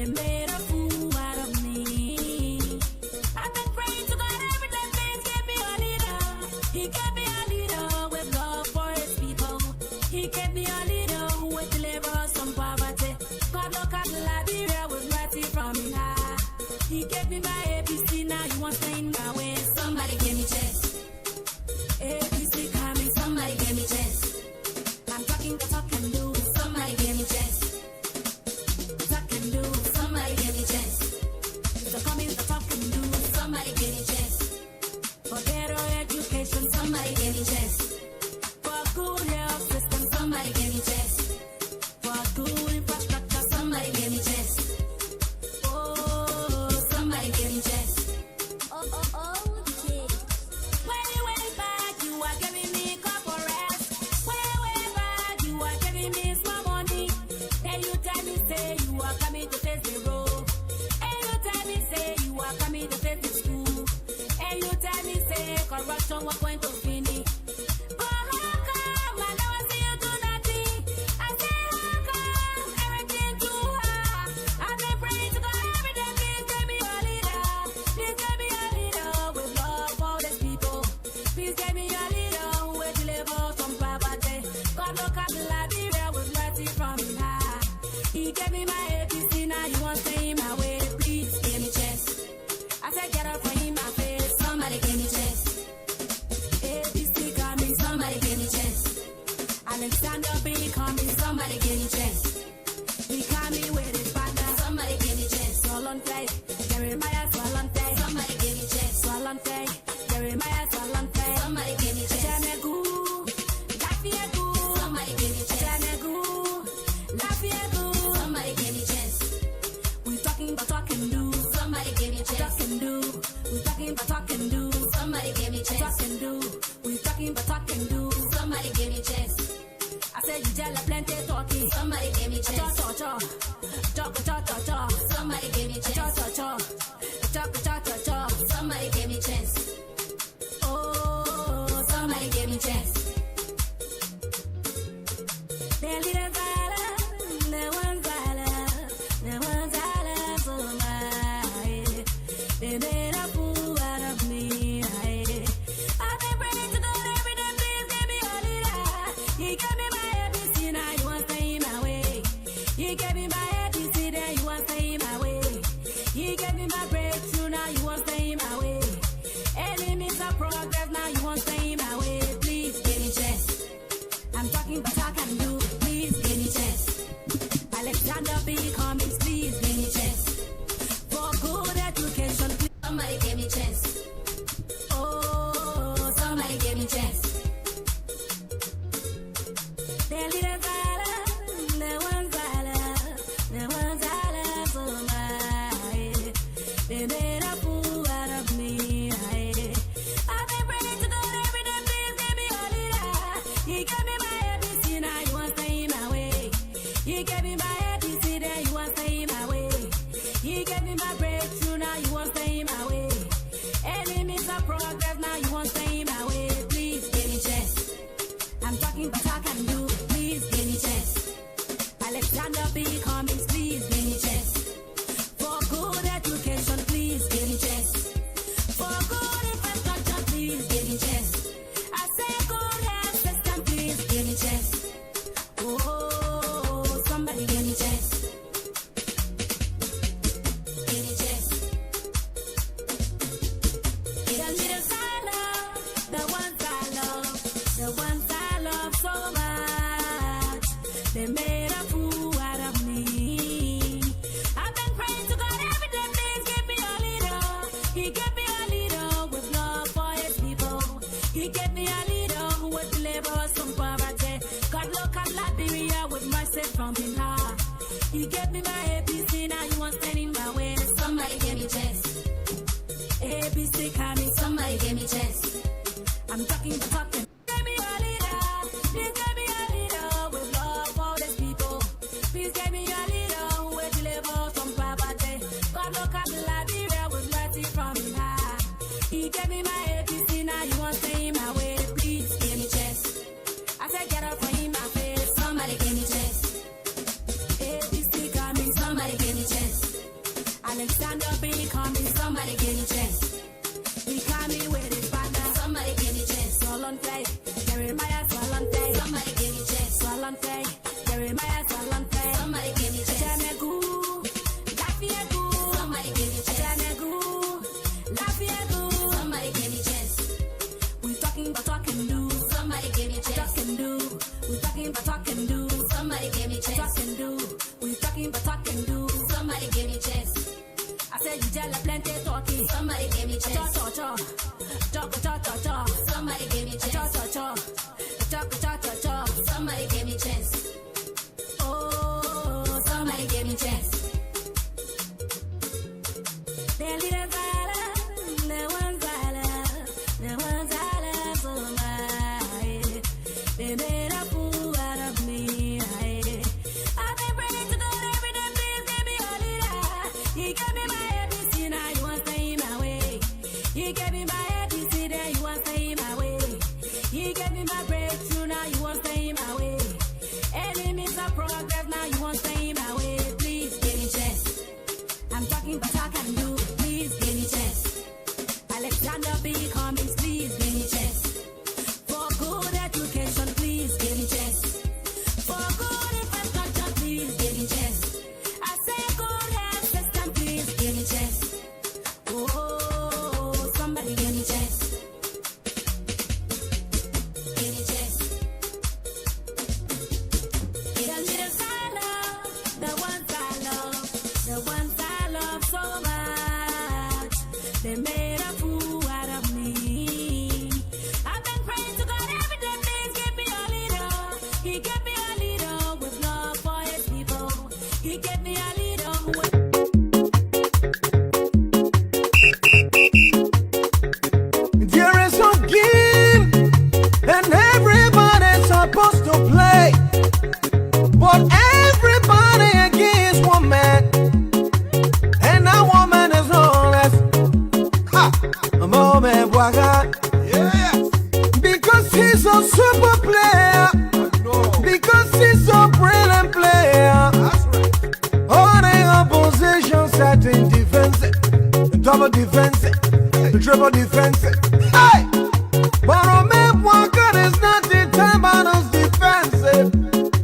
They made a fool out of me. I've been praying to God every day, please give me a leader. He gave me a leader with love for his people. He gave me a leader who would deliver us from poverty. God look at Liberia with mercy from him high. He gave me my ABC, now he wants to in my way. Somebody give me chance. ABC coming, somebody give me chance. I'm talking the talk and do, somebody give me chance. Talk and do, somebody give me chance. So coming the talk and do, somebody give me chance. For better education, somebody give me chance. For good health system, somebody give me chance. For good infrastructure, somebody give me chance. Oh, somebody give me chance. Okay. Way back, you are giving me corporate. Way back, you are giving me small money. Then you tell me, say you are coming to face the road. And you tell me, say you are coming to face the school. And you tell me, say corruption was going to finish. But how come I never see you do nothing? I say how come everything too hard? I've been praying to God every day, please give me a leader. Please give me a leader with love for these people. Please give me a leader who will deliver from poverty. God look at Liberia with mercy from him high. He gave me my ABC, now he wants to in my way. Please give me chance. I said get up for him my face. Somebody give me chance. ABC coming, somebody give me chance. Alexander B coming, somebody give me chance. He coming with his partner, somebody give me chance. Swalonte, Jeremiah Swalonte, somebody give me chance. Swalonte, Jeremiah Swalonte, somebody give me chance. Chanegu, Lafiegu, somebody give me chance. Chanegu, Lafiegu, somebody give me chance. We talking but talk and do, somebody give me chance. Talk and do, we talking but talk and do, somebody give me chance. Talk and do, we talking but talk and do, somebody give me chance. I said you tell a plenty talking, somebody give me chance. Talk, somebody give me chance. Talk, somebody give me chance. Oh, somebody give me chance. The leaders I love, the ones I love, the ones I love so much. They made a fool out of me. I've been praying to God every day, please give me a leader. He gave me my ABC, now he wants to in my way. He gave me my ABC, then he wants to in my way. He gave me my breakthrough, now he wants to in my way. Enemies of progress, now he wants to in my way. Please give me chance. I'm talking but I can do, please give me chance. Alexander B. Cummings, please give me chance. For good education, please, somebody give me chance. Oh, somebody give me chance. The leaders I love, the ones I love, the ones I love so much. They made a fool out of me. I've been praying to God every day, please give me a leader. He gave me my ABC, now he wants to in my way. He gave me my ABC, then he wants to in my way. He gave me my breakthrough, now he wants to in my way. Enemies of progress, now he wants to in my way. Please give me chance. I'm talking but I can do, please give me chance. Alexander B. Cummings, please give me chance. For good education, please give me chance. For good infrastructure, please give me chance. I say good health system, please give me chance. Oh, somebody give me chance. Give me chance. The leaders I love, the ones I love, the ones I love so much. They made a fool out of me. I've been praying to God every day, please give me a leader. He gave me a leader with love for his people. He gave me a leader who would deliver us from poverty. God look at Liberia with mercy from him high. He gave me my ABC, now he wants to in my way. Somebody give me chance. ABC coming, somebody give me chance. I'm talking the talking. Give me a leader. Please give me a leader with love for these people. Please give me a leader who will deliver from poverty. God look at Liberia with mercy from him high. He gave me my ABC, now he wants to in my way. Please give me chance. I said get up for him my face. Somebody give me chance. ABC coming, somebody give me chance. call me. Somebody give me chance. He call me with his partner. Somebody give me chance. Solonte, Jeremiah Solonte. Somebody give me chance. Solonte, Jeremiah Solonte. Somebody give me chance. Jamegu, Lafiegu. Somebody give me chance. Jamegu, Lafiegu. Somebody give me chance. We talking about talk and do. Somebody give me chance. Talk and do. We talking about talk and do. Somebody give me chance. Talk and do. We talking about talk and do. Somebody give me chance. I said you tell a plenty talking. Somebody give me chance. Somebody give me chance. Somebody give me chance. Oh, somebody give me chance. The leaders I love, the ones I love, the ones I love so much. They made a fool out of me. I've been praying to God every day, please give me a leader. He gave me my ABC, now you want to stay my way. He gave me my ABC, then you want to stay my way. He gave me my breakthrough, now you want to stay my way. Enemies of progress, now you want to stay my way. Please give me chance. I'm talking about talk and do. Please give me chance. Alexander B. Cummings, please give me chance. For good education, please give me chance. For good infrastructure, please give me chance. I say good health system, please give me chance. Oh, somebody give me chance. Give me chance. The leaders I love, the ones I love, the ones I love so much. They made a fool out of me. I've been praying to God every day, please give me a leader. He gave me a leader with love for his people. He gave me a leader who was There is a game, and everybody's supposed to play, but everybody against one man, and that woman is honest. Ha! Moment, Bwaga. Yes. Because he's a super player, because he's a brilliant player. That's right. All the opposition setting defense, double defense, triple defense. Hey! But Omen Walker is not the time on his defensive.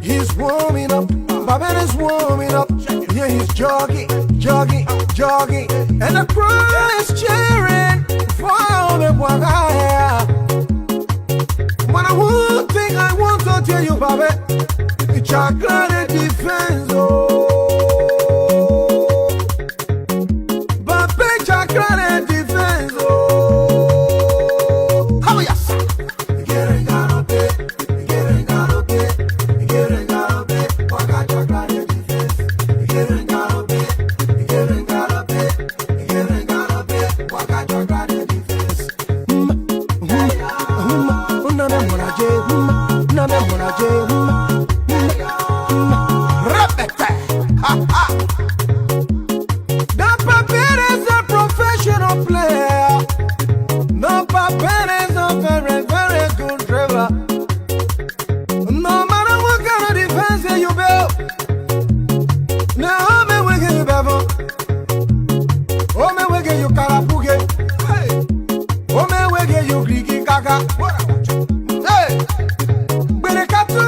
He's warming up, Babin is warming up. Yeah, he's jogging, jogging, jogging. And the crowd is cheering for Omen Walker. But one thing I want to tell you, Babin, it's chocolate defense. Babin chocolate defense. How ya? Getting out of bed, getting out of bed, getting out of bed. Waka chocolate defense. Getting out of bed, getting out of bed, getting out of bed. Waka chocolate defense. The puppet is a professional player. The puppet is a very, very good driver. No matter what kind of defense you build, now me will give you bevel. Oh me will give you karapuge. Oh me will give you griki kaka. Hey, berekatu.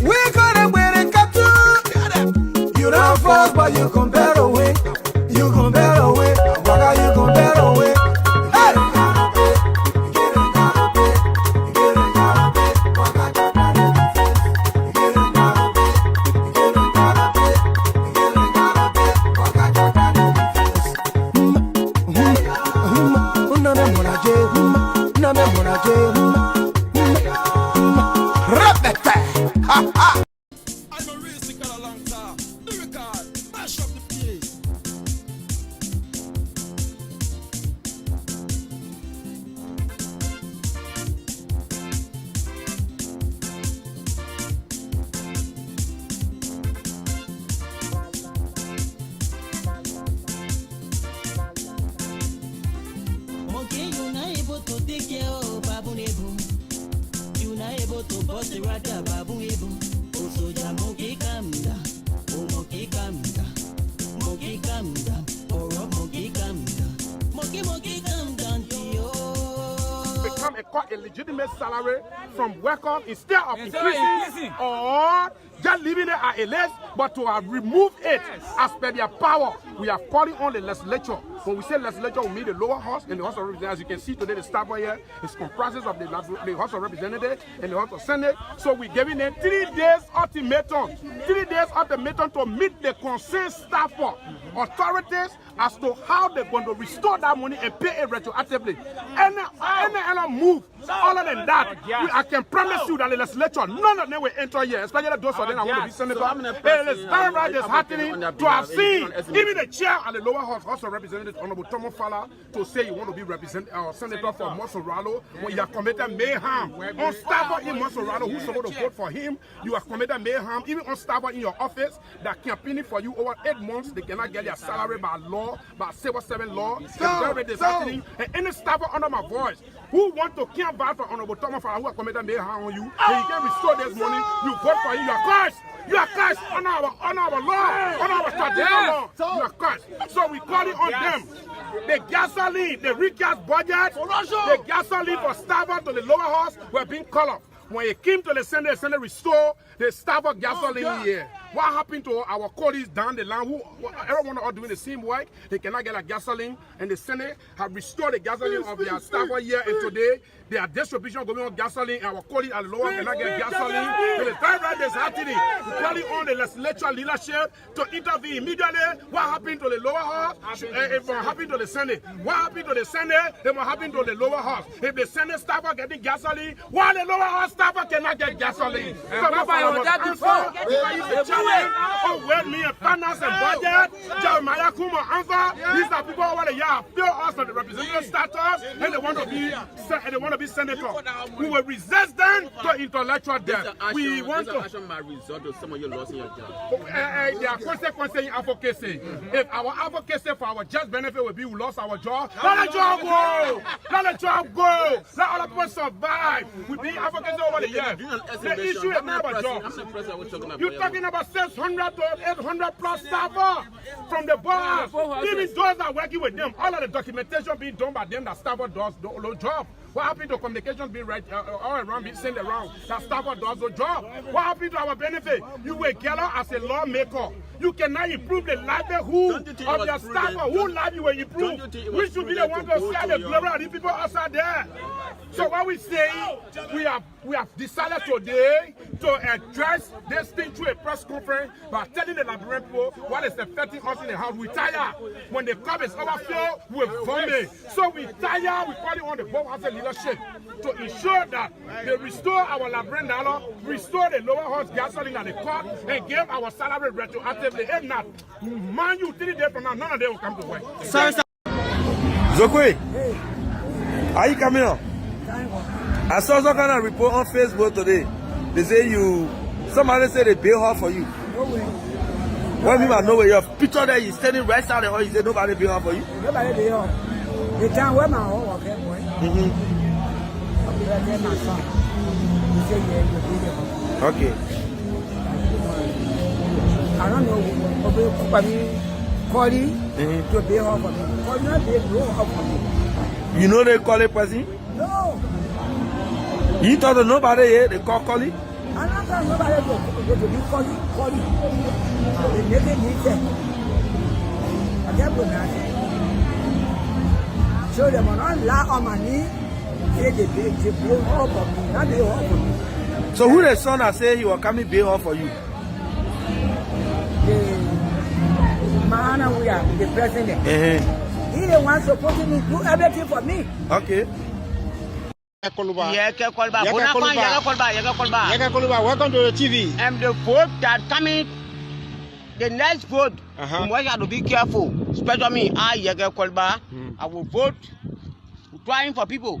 We got a berekatu. You don't fall, but you compare away. You compare away. Waka you compare away. Hey. I'm a real sick a long time. The record, mash up the place. Okay, you're not able to take care of Babu Nebu. You're not able to bust the rata Babu Nebu. Also, Monkey come down. Oh, Monkey come down. Monkey come down. a legitimate salary from workers instead of increasing or just leaving it at a less, but to remove it as per their power. We are calling on the legislature. When we say legislature, we mean the lower house and the House of Representatives. As you can see today, the staff here is comprises of the House of Representatives and the House of Senate. So we're giving them 3 days ultimatum. 3 days ultimatum to meet the concerned staff authorities as to how they're going to restore that money and pay it retroactively. Any move other than that, I can promise you that the legislature, none of them will enter here, especially those of them that want to be senators. It is very right that's happening to have seen even the chair at the lower house of Representatives, Honorable Thomas Fala, to say you want to be senator for Mosoralo when you have committed mayhem on staff in Mosoralo who's supposed to vote for him. You have committed mayhem even on staff in your office that campaigning for you over 8 months. They cannot get their salary by law, by Civil 7 law. It's happening. And any staff under my voice who want to camp back for Honorable Thomas Fala who have committed mayhem on you, and you can restore this money, you vote for him, you are cursed. You are cursed on our law, on our strategic law. You are cursed. So we call it on them. The gasoline, the recast budget, the gasoline for Starbucks to the lower house were being called off. When it came to the Senate restored the Starbucks gasoline here. What happened to our colleagues down the line who everyone are doing the same work? They cannot get a gasoline, and the Senate have restored the gasoline of their Starbucks here, and today their distribution going on gasoline, and our colleagues at lower cannot get gasoline. And the time right is happening. We're calling on the legislature leadership to intervene immediately. What happened to the lower house? It will happen to the Senate. What happened to the Senate? It will happen to the lower house. If the Senate staff are getting gasoline, why the lower house staff cannot get gasoline? Oh, well, me and finance and budget, Jeremiah Kuma answer. These are people over the year feel us on the representative status, and they want to be senator. We will resist them to intellectual death. We want to. Action might result to some of you losing your job. There are consequences in advocacy. If our advocacy for our just benefit will be we lost our job, let the job go. Let the job go. Let other people survive. We be advocacy over the years. The issue is not about jobs. You're talking about 600 to 800 plus staff from the boss. Even those that are working with them, all of the documentation being done by them that staff does no job. What happened to communication being right all around, being sent around? That staff does no job. What happened to our benefit? You were gather as a lawmaker. You cannot improve the livelihood of your staff. Who life you will improve? We should be the one to share the glory of the people outside there. So what we say, we have decided today to address this thing through a press conference by telling the Liberian people what is affecting us in the house. We tire. When the cup is overflow, we vomit. So we tire. We call it on the board as a leadership to ensure that they restore our Liberian dollar, restore the lower house gasoline at the court, and give our salary retroactively. If not, man, you 3 days from now, none of them will come to work. Zokwe, are you coming up? I saw some kind of report on Facebook today. They say somebody said they bail her for you. No way. What do you mean by no way? Your picture there, you standing right side of the hall, you say nobody bail her for you? Nobody bail her. The time where my home was there, boy. My son. He said, yeah, you bail her. Okay. I don't know. Calling to bail her for me. Calling not bail her for me. You know they call a person? No. You talk to nobody here, they call calling? I don't tell nobody to be calling. They make it need them. I can't put that. So they will not lie on my knee. They bail her for me. Not bail her for me. So who the son that say he will come and bail her for you? The man we are, the president. He the one supposed to do everything for me. Okay. Welcome to the TV. And the vote that coming, the next vote, we have to be careful. Especially me, I will vote trying for people.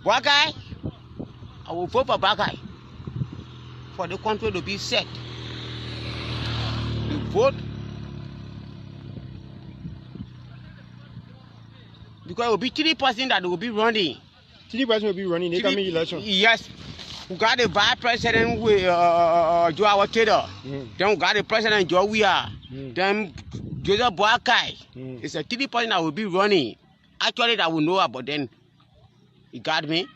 Black guy, I will vote for black guy for the country to be set. The vote. Because it will be 3% that will be running. 3% will be running. They come in election. Yes. We got the vice president with Joe Taylor. Then we got the president Joe Weir. Then Joseph Boakai. It's a 3% that will be running. Actually, that we know about them. You got me?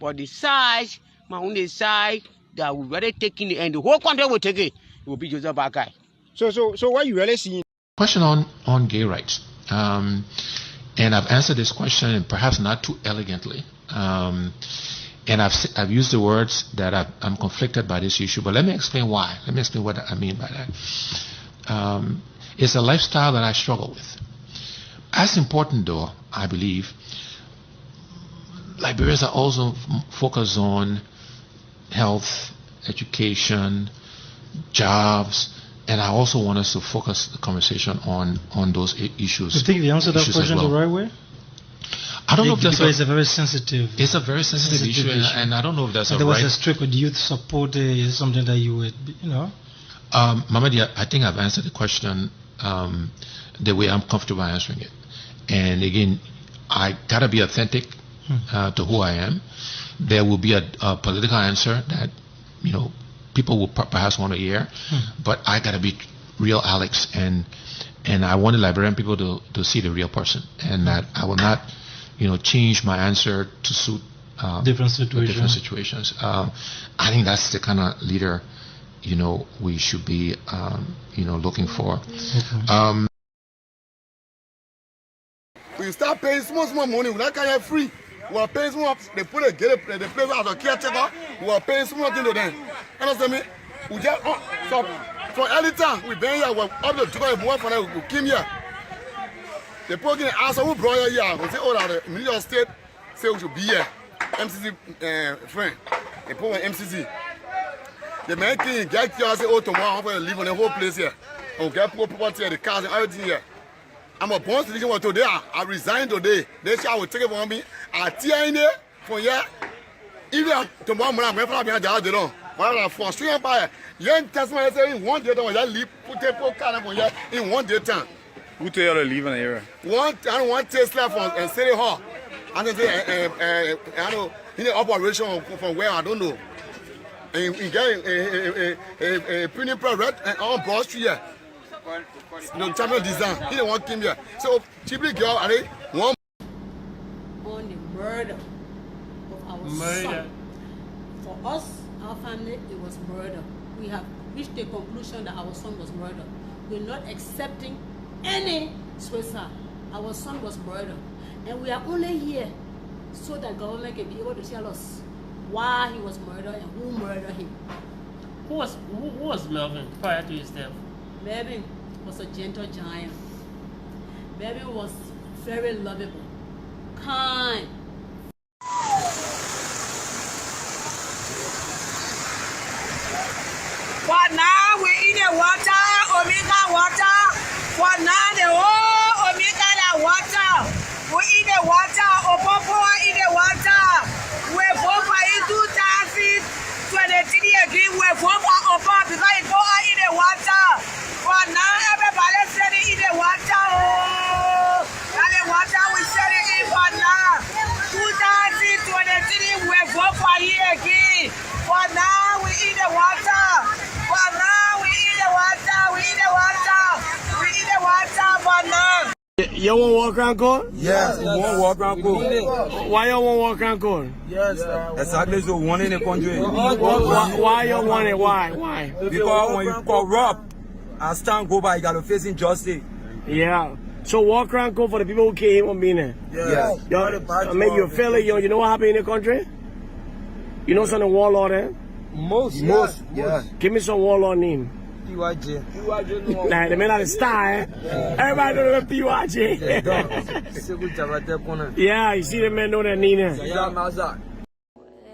But the size, my only side that we already taking it, and the whole country will take it. It will be Joseph Bakai. So what you really seeing? Question on gay rights. And I've answered this question, and perhaps not too elegantly. And I've used the words that I'm conflicted by this issue, but let me explain why. Let me explain what I mean by that. It's a lifestyle that I struggle with. As important, though, I believe, Liberians are also focused on health, education, jobs, and I also want us to focus the conversation on those issues. You think they answered that question the right way? I don't know if that's it's a very sensitive. It's a very sensitive issue, and I don't know if that's there was a strict with youth support. Is something that you would, Mamadi, I think I've answered the question the way I'm comfortable answering it. And again, I gotta be authentic to who I am. There will be a political answer that people will perhaps want to hear, but I gotta be real, Alex, and I want the Liberian people to see the real person, and that I will not change my answer to suit different situations. I think that's the kind of leader we should be looking for. Okay. We start paying small money. We're not kind of free. We are paying small. They put the place as a caretaker. We are paying small thing to them. Understand me? We just so from early time we been here. We up to 2 months for them. We came here. They put in the answer who brought you here. We say, oh, the Minister of State say we should be here. MCC friend. They put on MCC. The main thing get here. Say, oh, tomorrow I'm going to live on the whole place here. And we get poor property here, the cars and everything here. I'm a born citizen today. I resigned today. They say I will take it from me. I tear in there for here. Even tomorrow morning, I'm going to be a job. While I'm for Australian Empire, young Tasman say in 1 day, I leave, put a poor car for here in 1 day time. Who tell you to leave in the area? One Tesla from City Hall. And they say, I know, in the operation from where I don't know. And you get a printing red on Broad Street here. No champion design. He don't want him here. So cheaply girl, are they one on the murder of our son. For us, our family, it was murder. We have reached the conclusion that our son was murdered. We're not accepting any suicide. Our son was murdered, and we are only here so that government can be able to tell us why he was murdered and who murdered him. Who was Melvin prior to his death? Melvin was a gentle giant. Melvin was very lovable, kind. For now, we in the water, Omega water. For now, the whole Omega water. We in the water, Opopo in the water. We both in 2023 again. We both are Opo because it go in the water. For now, everybody said it in the water. Oh, and the water we said it in for now. 2023, we both are here again. For now, we in the water. For now, we in the water. We in the water. We in the water for now. You want to walk around court? Yes, you want to walk around court. Why you want to walk around court? Yes, exactly. So one in the country. Why you want it? Why? Because when you corrupt, as time go by, you got to face injustice. Yeah. So walk around court for the people who came on being there. Yes. I mean, you feel it. You know what happened in the country? You know some warlord there? Most. Yeah. Give me some warlord name. PYJ. Nah, the man at the star, eh? Everybody know the PYJ. Yeah, you see the man know that Nina.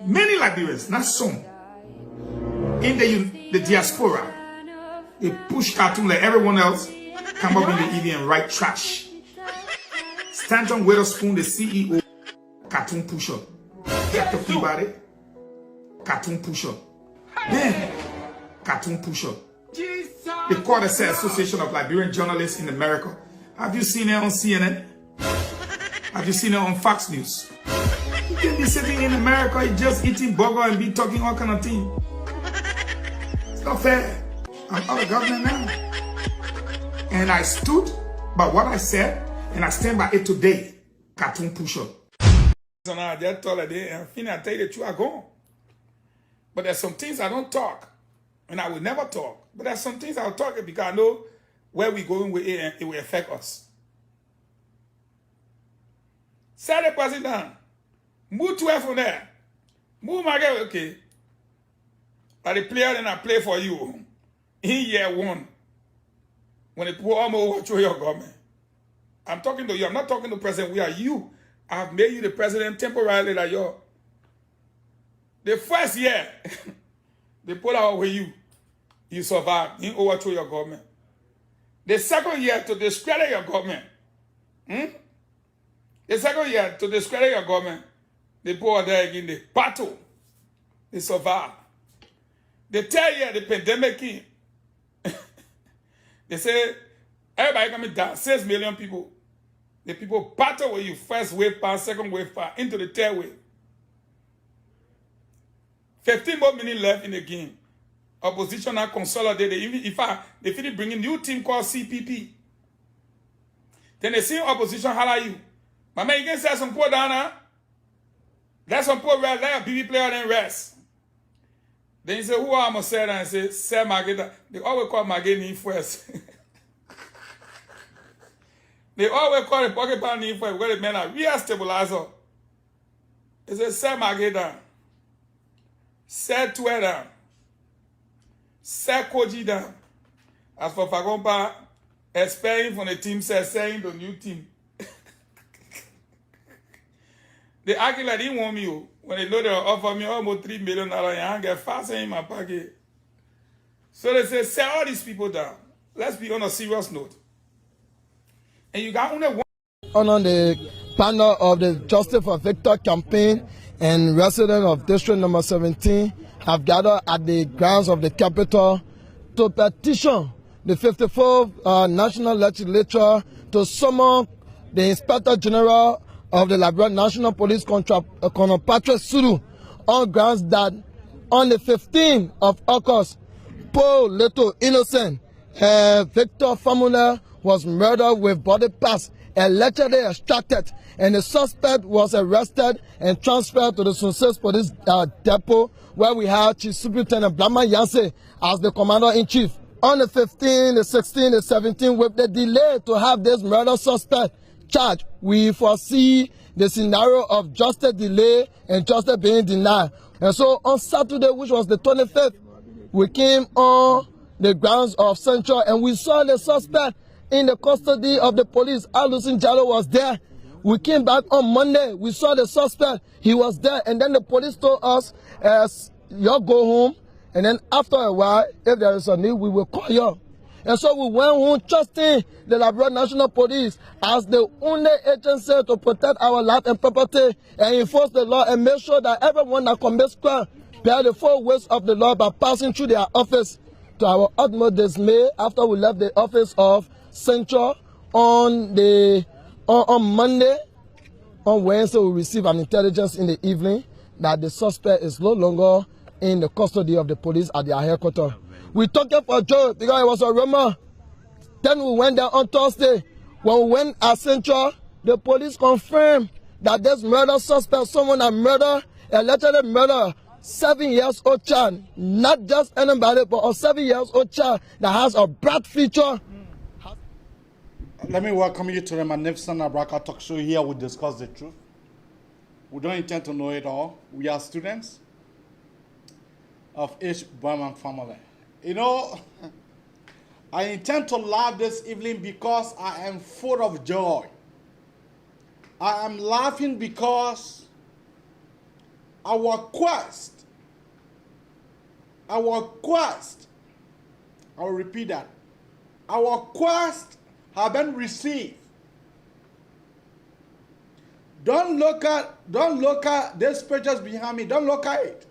Many Liberians, not some, in the diaspora, they push cartoon like everyone else, come up in the evening and write trash. Stanton Witherspoon, the CEO, cartoon pusher. Get to think about it. Cartoon pusher. Then, cartoon pusher. The Quarterset Association of Liberian Journalists in America. Have you seen it on CNN? Have you seen it on Fox News? You can be sitting in America, just eating burger and be talking all kind of things. It's not fair. I'm out of government now. And I stood by what I said, and I stand by it today. Cartoon pusher. So now I just told her, and Finny, I tell you the truth, I gone. But there's some things I don't talk, and I will never talk. But there's some things I'll talk because I know where we're going with it and it will affect us. Set the person down. Move 12 from there. Move my girl, okay. But the player then I play for you in year 1. When the people almost watch your government. I'm talking to you. I'm not talking to President. We are you. I have made you the president temporarily like you. The first year, they pull out with you. You survive. You overthrow your government. The second year, to discredit your government. The second year, to discredit your government, they pull out there again. The battle. They survive. The third year, the pandemic came. They say, everybody coming down, 6 million people. The people battle with you, first wave pass, second wave pass, into the third wave. 15 more minutes left in the game. Opposition are consolidated. In fact, they finish bringing a new team called CPP. Then they see opposition holler you. My man, you can say some poor down now. Let some poor rest, let a BB player then rest. Then you say, who am I say that? And say, Sir Mageda. They always call Mageda first. They always call the pocket pound first because the men are real stabilizer. They say, Sir Mageda. Sir Twitter. Sir Koji down. As for Fagompa, expelling from the team, saying the new team. They act like they want me. When they know they offer me almost $3 million, I get faster in my pocket. So they say, set all these people down. Let's be on a serious note. And you got only one. On the panel of the Justice for Victor campaign and residents of District number 17 have gathered at the grounds of the Capitol to petition the 54th National Legislature to summon the Inspector General of the Liberian National Police, Colonel Patrick Suru, on grounds that on the 15th of August, Paul Leto Innocent, Victor Famula was murdered with body parts allegedly extracted, and the suspect was arrested and transferred to the Sunset Police Depot, where we have Chief Superintendent Blama Yanse as the Commander-in-Chief. On the 15th, the 16th, the 17th, with the delay to have this murder suspect charged, we foresee the scenario of justice delay and justice being denied. And so on Saturday, which was the 25th, we came on the grounds of Central and we saw the suspect in the custody of the police. Alusin Jallo was there. We came back on Monday. We saw the suspect. He was there. And then the police told us, you go home. And then after a while, if there is a need, we will call you. And so we went home trusting the Liberian National Police as the only agency to protect our life and property and enforce the law and make sure that everyone that commits crime bear the full weight of the law by passing through their office. To our utmost dismay, after we left the office of Central on Monday, on Wednesday we received an intelligence in the evening that the suspect is no longer in the custody of the police at their headquarters. We took it for joy because it was a rumor. Then we went there on Thursday. When we went at Central, the police confirmed that this murder suspect, someone that murdered, allegedly murdered 7-year-old child, not just anybody, but a 7-year-old child that has a bright future. Let me welcome you to the magnificent Abraka Talk Show. Here we discuss the truth. We don't intend to know it all. We are students of each Burman family. You know, I intend to laugh this evening because I am full of joy. I am laughing because our quest, I will repeat that, our quest have been received. Don't look at these pictures behind me. Don't look at it.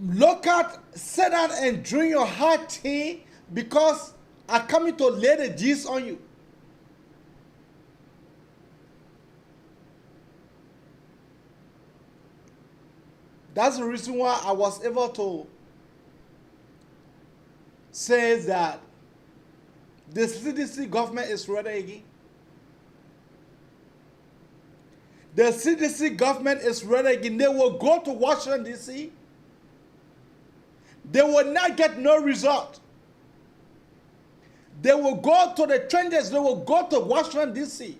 Look at, sit down and drink your hot tea because I'm coming to lay the gist on you. That's the reason why I was able to say that the CDC government is ready again. the CDC government is ready again. They will go to Washington, D.C. They will not get no result. They will go to the trenches. They will go to Washington, D.C.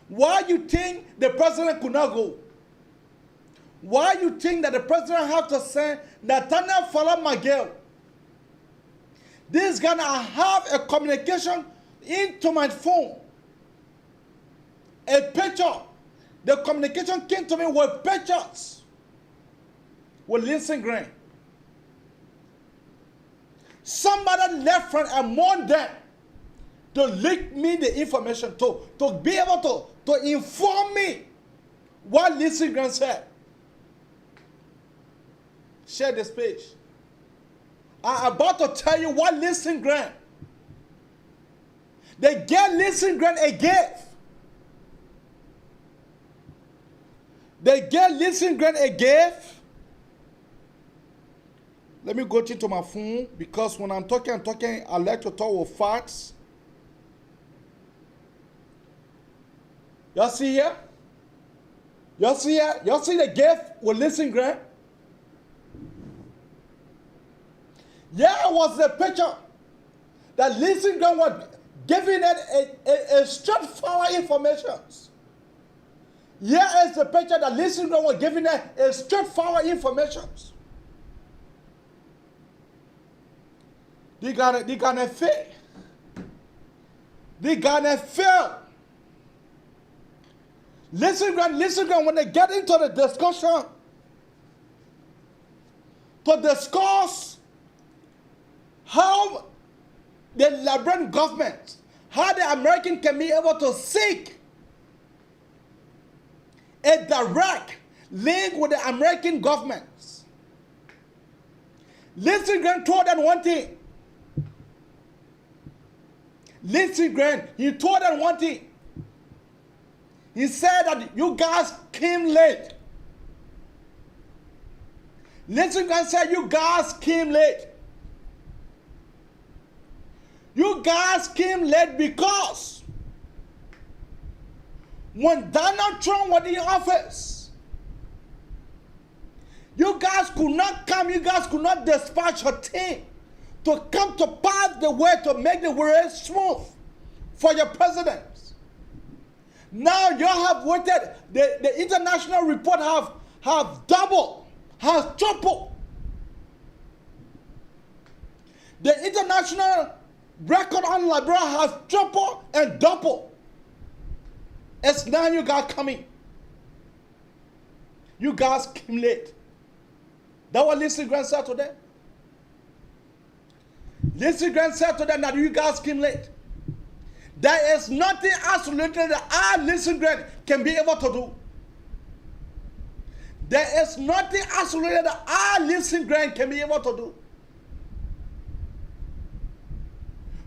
Why you think the president could not go? Why you think that the president have to send Nathaniel Magel? This guy, I have a communication into my phone. A picture. The communication came to me with pictures. With Lindsey Graham. Somebody left from among them to leak me the information, to be able to inform me what Lindsey Graham said. Share this page. I'm about to tell you what Lindsey Graham. They gave Lindsey Graham a gift. They gave Lindsey Graham a gift. Let me go to my phone, because when I'm talking, I like to talk with facts. Y'all see here? Y'all see here? Y'all see the gift with Lindsey Graham? Yeah, it was the picture that Lindsey Graham was giving it a straightforward information. Here is the picture that Lindsey Graham was giving it a straightforward information. They gonna fail. They gonna fail. Listen, when they get into the discussion to discuss how the Liberian government, how the American can be able to seek a direct link with the American government. Lindsey Graham told them one thing. Lindsey Graham, he told them one thing. He said that you guys came late. Lindsey Graham said you guys came late. You guys came late because when Donald Trump was in office, you guys could not come, you guys could not dispatch your team to come to pave the way, to make the way smooth for your presidents. Now you have waited, the international report have doubled, has tripled. The international record on Liberia has tripled and doubled. It's now you guys coming. You guys came late. That what Lindsey Graham said to them. Lindsey Graham said to them that you guys came late. There is nothing absolutely that Lindsey Graham can be able to do. There is nothing absolutely that Lindsey Graham can be able to do.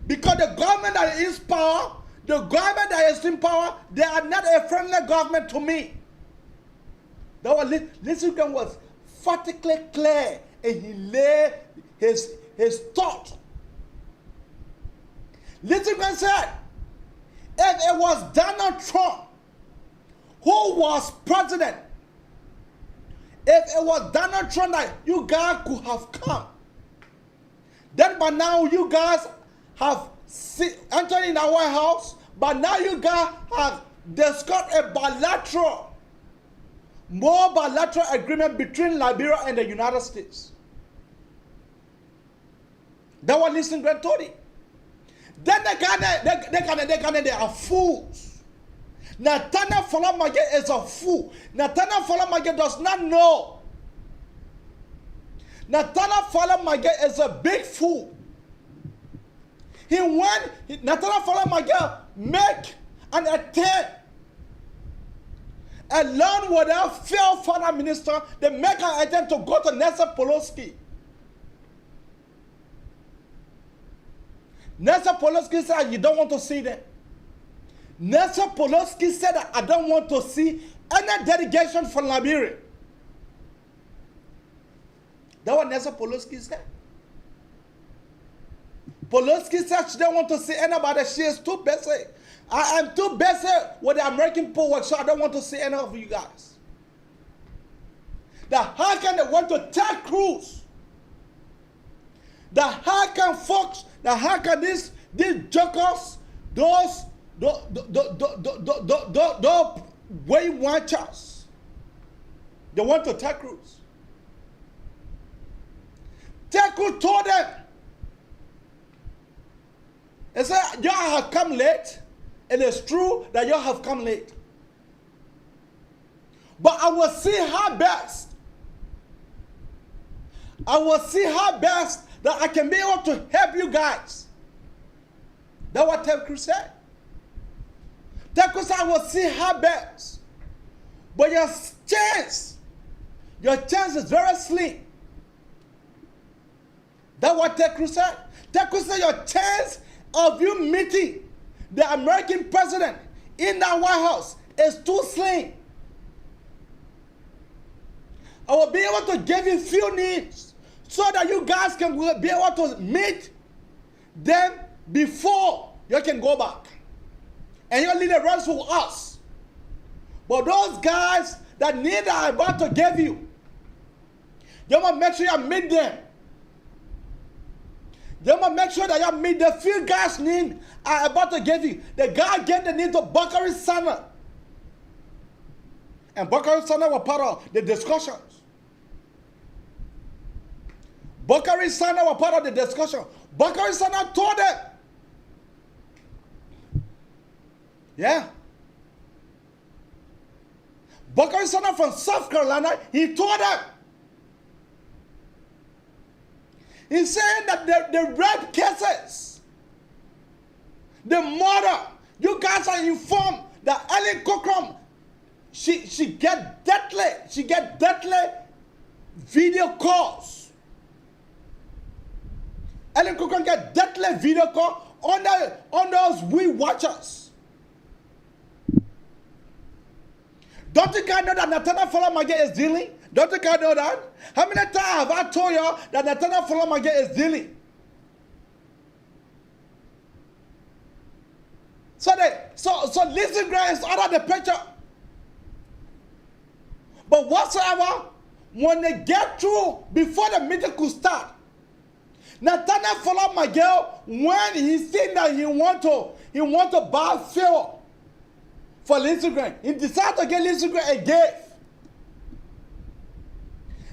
Because the government that is power, the government that is in power, they are not a friendly government to me. That was Lindsey Graham was emphatically clear, and he laid his thought. Lindsey Graham said, if it was Donald Trump who was president, if it was Donald Trump that you guys could have come, then by now you guys have entered in our White House, but now you guys have discussed a more bilateral agreement between Liberia and the United States. That was Lindsey Graham told him. Then they are fools. Nathaniel Magel is a fool. Nathaniel Magel does not know. Nathaniel Magel is a big fool. Nathaniel Magel make an attempt along with their failed foreign minister, they make an attempt to go to Nancy Pelosi. Nancy Pelosi said, you don't want to see them. Nancy Pelosi said, I don't want to see any delegation from Liberia. That's what Nancy Pelosi said. Pelosi said she don't want to see anybody. She is too busy I am too busy with the American people work, so I don't want to see any of you guys. That how can they want to take Cruz? That how can folks, that how can these jokers, those way watchers, they want to take Cruz. Teku told them, he said, y'all have come late. It is true that you have come late. But I will see her best. I will see her best that I can be able to help you guys. That's what Ted Cruz said. Ted Cruz said, I will see her best. But your chance is very slim. That's what Ted Cruz said. Ted Cruz said, your chance of you meeting the American president in that White House is too slim. I will be able to give you few names so that you guys can be able to meet them before you can go back. And you leave the rest for us. But those guys that need I'm about to give you, you must make sure you meet them. You must make sure that you meet the few guys' name I'm about to give you. The guy gave the name to Bakari Sana. And Bakari Sana was part of the discussions. Bakari Sana was part of the discussion. Bakari Sana told them. Yeah. Bakari Sana from South Carolina, he told them. He's saying that the rape cases, the murder, you guys are informed that Ellen Cochran, she get deadly video calls. Ellen Cochran get deadly video call on those we watchers. Don't you guys know that Nathaniel Folamage is dealing? Don't you guys know that? How many times have I told you that Nathaniel Folamage is dealing? So Lizzie Graham is out of the picture. But whatsoever, when they get through, before the meeting could start, Nathaniel Folamage, when he seen that he want to buy fuel for Lizzie Graham, he decided to get Lizzie Graham a gift.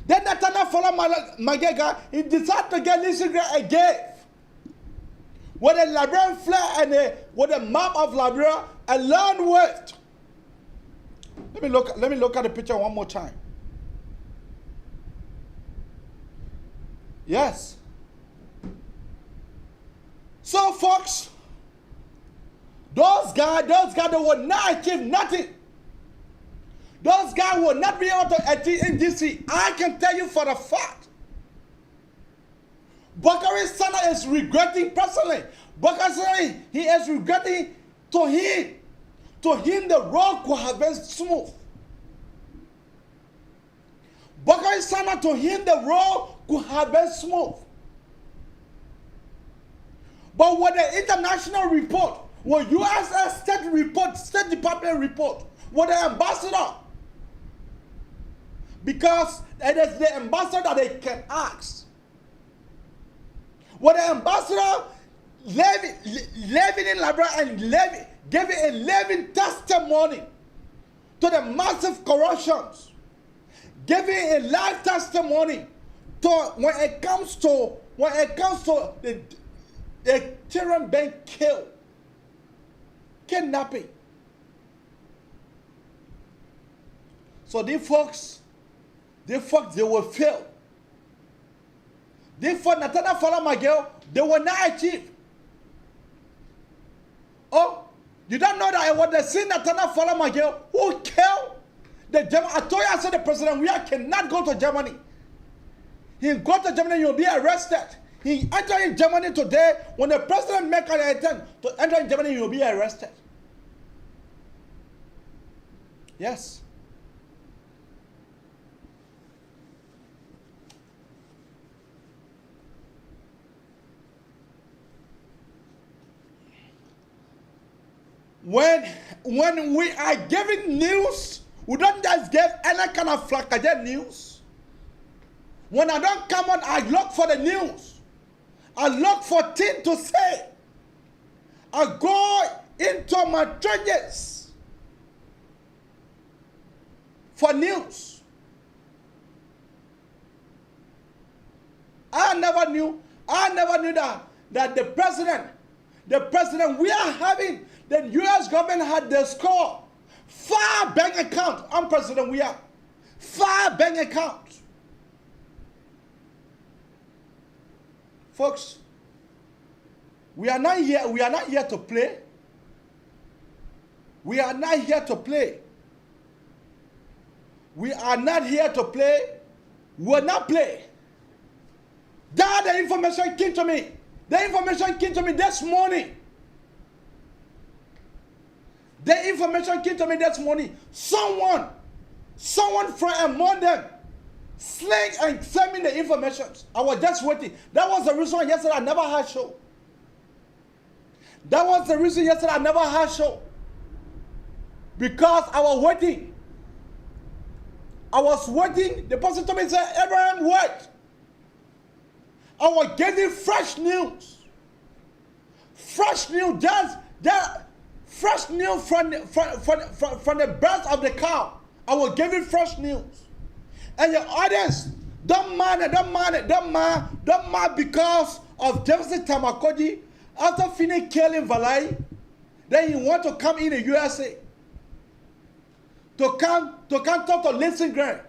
Then Nathaniel Folamage, he decided to get Lizzie Graham a gift with a Liberian flag and with a map of Liberia, along with. Let me look at the picture one more time. Yes. So folks, those guys they will not achieve nothing. Those guys will not be able to achieve in DC. I can tell you for a fact. Bakari Sana is regretting personally. Bakari Sana, he is regretting to him. To him, the road could have been smooth. Bakari Sana, to him, the road could have been smooth. But with the international report, with USS State report, State Department report, with the ambassador, because it is the ambassador that they can ask. With the ambassador living in Liberia and giving a living testimony to the massive corruptions, giving a live testimony to when it comes to the children being killed, kidnapping. So these folks, they will fail. They for Nathaniel Folamage, they will not achieve. Oh, you don't know that it was the same Nathaniel Folamage who killed the German. I told you, I said the president, we cannot go to Germany. He go to Germany, you'll be arrested. He entered in Germany today. When the president make an attempt to enter in Germany, you'll be arrested. Yes. when we are giving news, we don't just give any kind of flakajet news. When I don't come on, I look for the news. I look for things to say. I go into my trenches for news. I never knew that the president we are having, the U.S. government had the score 5 bank accounts on President we are 5 bank accounts. Folks, we are not here to play. We are not here to play. We are not here to play. We will not play. That the information came to me. The information came to me this morning. The information came to me this morning. Someone from among them sling and send me the information. I was just waiting. That was the reason yesterday I never had show. That was the reason yesterday I never had show. Because I was waiting. I was waiting. The person told me, said, Abraham, wait. I was getting fresh news. Fresh news. Fresh news from the breast of the cow. I was giving fresh news. And your audience, don't mind because of Jefferson Tamakoji. After finishing killing Valai, then you want to come in the USA. To come talk to Lindgren.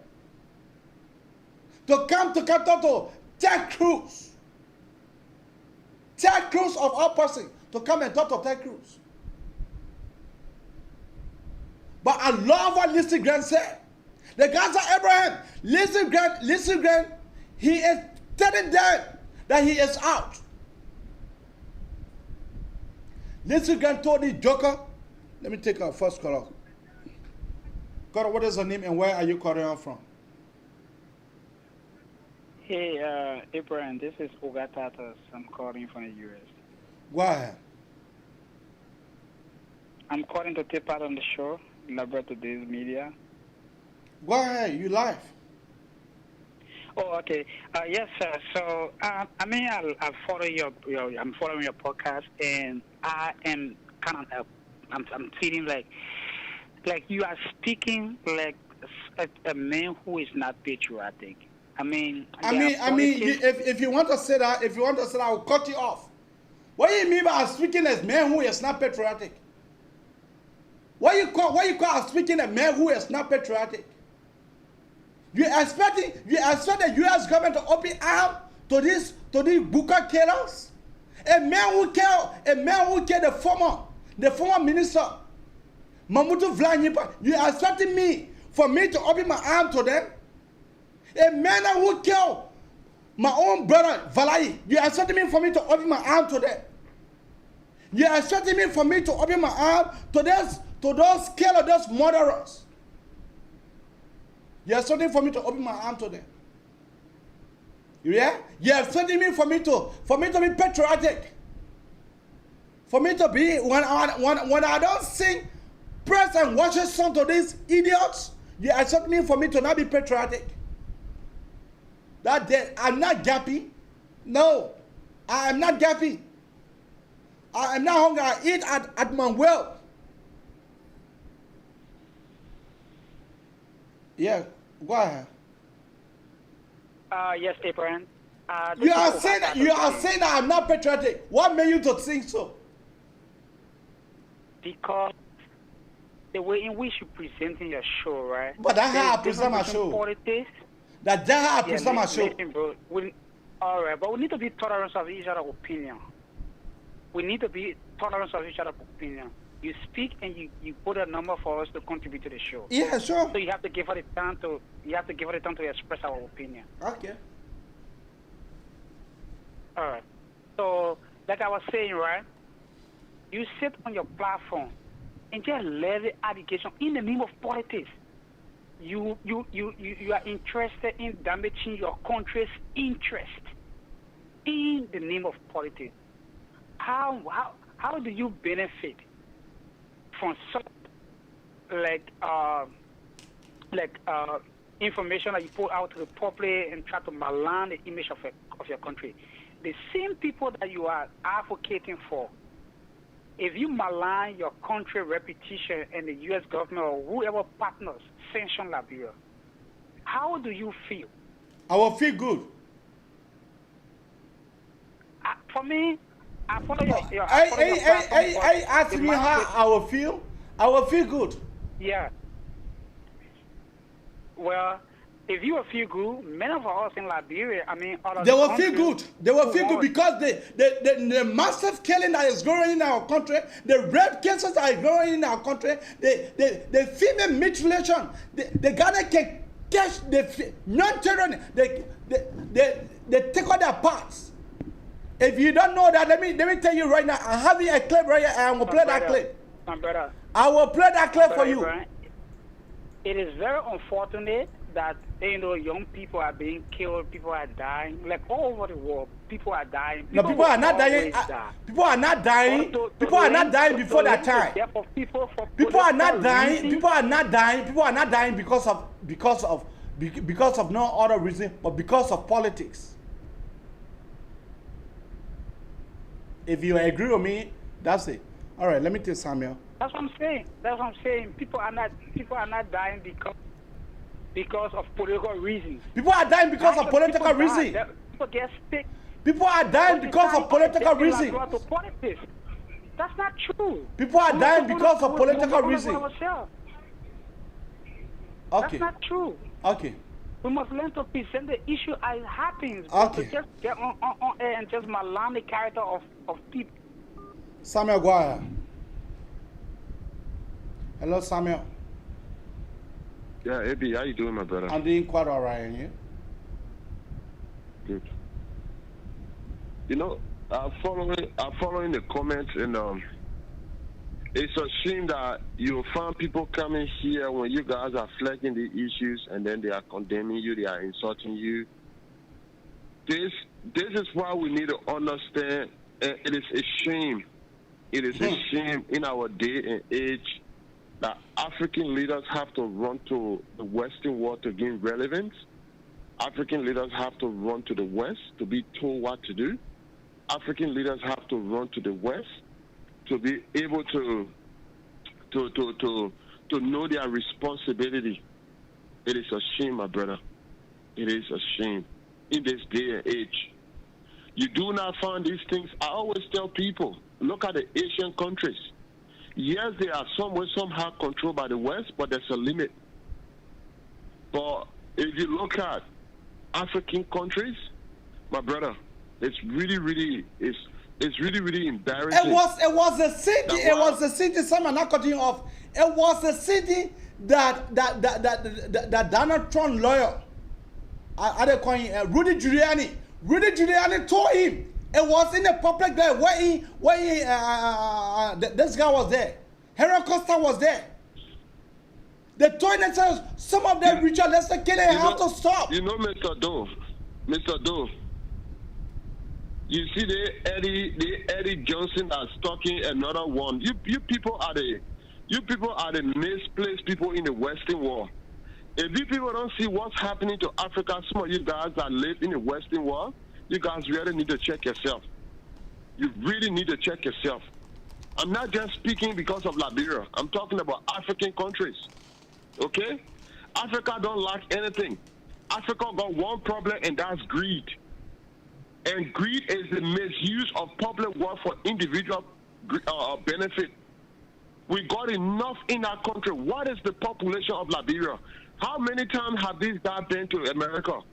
To come talk to Ted Cruz. Ted Cruz of all persons. To come and talk to Ted Cruz. But I love what Lindgren said. The guy said, Abraham, Lindgren, he is telling them that he is out. Lindgren told the joker, let me take our first caller. God, what is your name and where are you calling on from? Hey, Abraham, this is Ogatatas. I'm calling from the U.S. Go ahead. I'm calling to take part on the show, elaborate today's media. Go ahead, you live. Oh, okay. Yes, sir. So, I follow I'm following your podcast, and I am kind of, I'm feeling like you are speaking like a man who is not patriotic. If you want to say that, I will cut you off. What do you mean by speaking as man who is not patriotic? What you call speaking a man who is not patriotic? You expect the U.S. government to open arms to these Buka killers? A man who killed the former minister, Mamutu Vlanyipa. You expecting me for me to open my arm to them? A man who killed my own brother Valai. You expecting me for me to open my arm to them? You expecting me for me to open my arm to those killers, those murderers? You expecting for me to open my arm to them? Yeah? You expecting me for me to be patriotic? For me to be when I don't sing praise and worship song to these idiots, you expect me for me to not be patriotic? That day, I'm not gappy. No, I am not gappy. I am not hungry. I eat at my will. Yeah, go ahead. Yes, Abraham. You are saying that I'm not patriotic. What made you to think so? Because the way in which you presenting your show, right? But that's how I present my show. Politics. That's how I present my show. Listen, bro. All right, but we need to be tolerant of each other's opinion. We need to be tolerant of each other's opinion. You speak and you put a number for us to contribute to the show. Yeah, sure. So you have to give her the time to express our opinion. Okay. All right. So, like I was saying, right? You sit on your platform and just levy allegation in the name of politics. You are interested in damaging your country's interest in the name of politics. How do you benefit from some information that you put out to the public and try to malign the image of your country. The same people that you are advocating for, if you malign your country reputation and the U.S. government or whoever partners sanction Liberia, how do you feel? I will feel good. For me, I follow your I ask me how I will feel. I will feel good. Yeah. Well, if you will feel good, many of us in Liberia, they will feel good. They will feel good because the massive killing that is going in our country, the rape cases that are going in our country, the female mutilation, the Ghana can catch the non-children, they take all their parts. If you don't know that, let me tell you right now, I'm having a clip right here, and I will play that clip. My brother. I will play that clip for you. Brother, it is very unfortunate that young people are being killed, people are dying, like all over the world. People are dying. No, people are not dying. People are not dying. People are not dying before that time. People are not dying. People are not dying. People are not dying because of no other reason, but because of politics. If you agree with me, that's it. All right, let me tell Samuel. That's what I'm saying. That's what I'm saying. People are not dying because of political reasons. People are dying because of political reasons. People get sick. People are dying because of political reasons. That's not true. People are dying because of political reasons. Okay. That's not true. Okay. We must learn to present the issue as it happens. Okay. To just get on air and just malign the character of people. Samuel Guaya. Hello, Samuel. Yeah, Ebi, how you doing, my brother? I'm doing quite all right, and you? Good. I'm following the comments, and it's a shame that you find people coming here when you guys are flagging the issues, and then they are condemning you, they are insulting you. This is why we need to understand. It is a shame. It is a shame in our day and age that African leaders have to run to the Western world to gain relevance. African leaders have to run to the West to be told what to do. African leaders have to run to the West to be able to know their responsibility. It is a shame, my brother. It is a shame in this day and age. You do not find these things. I always tell people, look at the Asian countries. Yes, they are somehow controlled by the West, but there's a limit. But if you look at African countries, my brother, it's really, really embarrassing. It was a city. It was a city. Some are not cutting off. It was a city that Donald Trump lawyer, Rudy Giuliani. Rudy Giuliani told him. It was in the public there where this guy was there. Henry Costa was there. They told themselves, some of them Richard Lester Kelly have to stop. You know, Mr. Doe, you see the Eddie Johnson that's talking another one. You people are the misplaced people in the Western world. If you people don't see what's happening to Africa, some of you guys that live in the Western world, you guys really need to check yourself. You really need to check yourself. I'm not just speaking because of Liberia. I'm talking about African countries. Okay? Africa don't lack anything. Africa got one problem, and that's greed. And greed is the misuse of public wealth for individual benefit. We got enough in our country. What is the population of Liberia? How many times have these guys been to America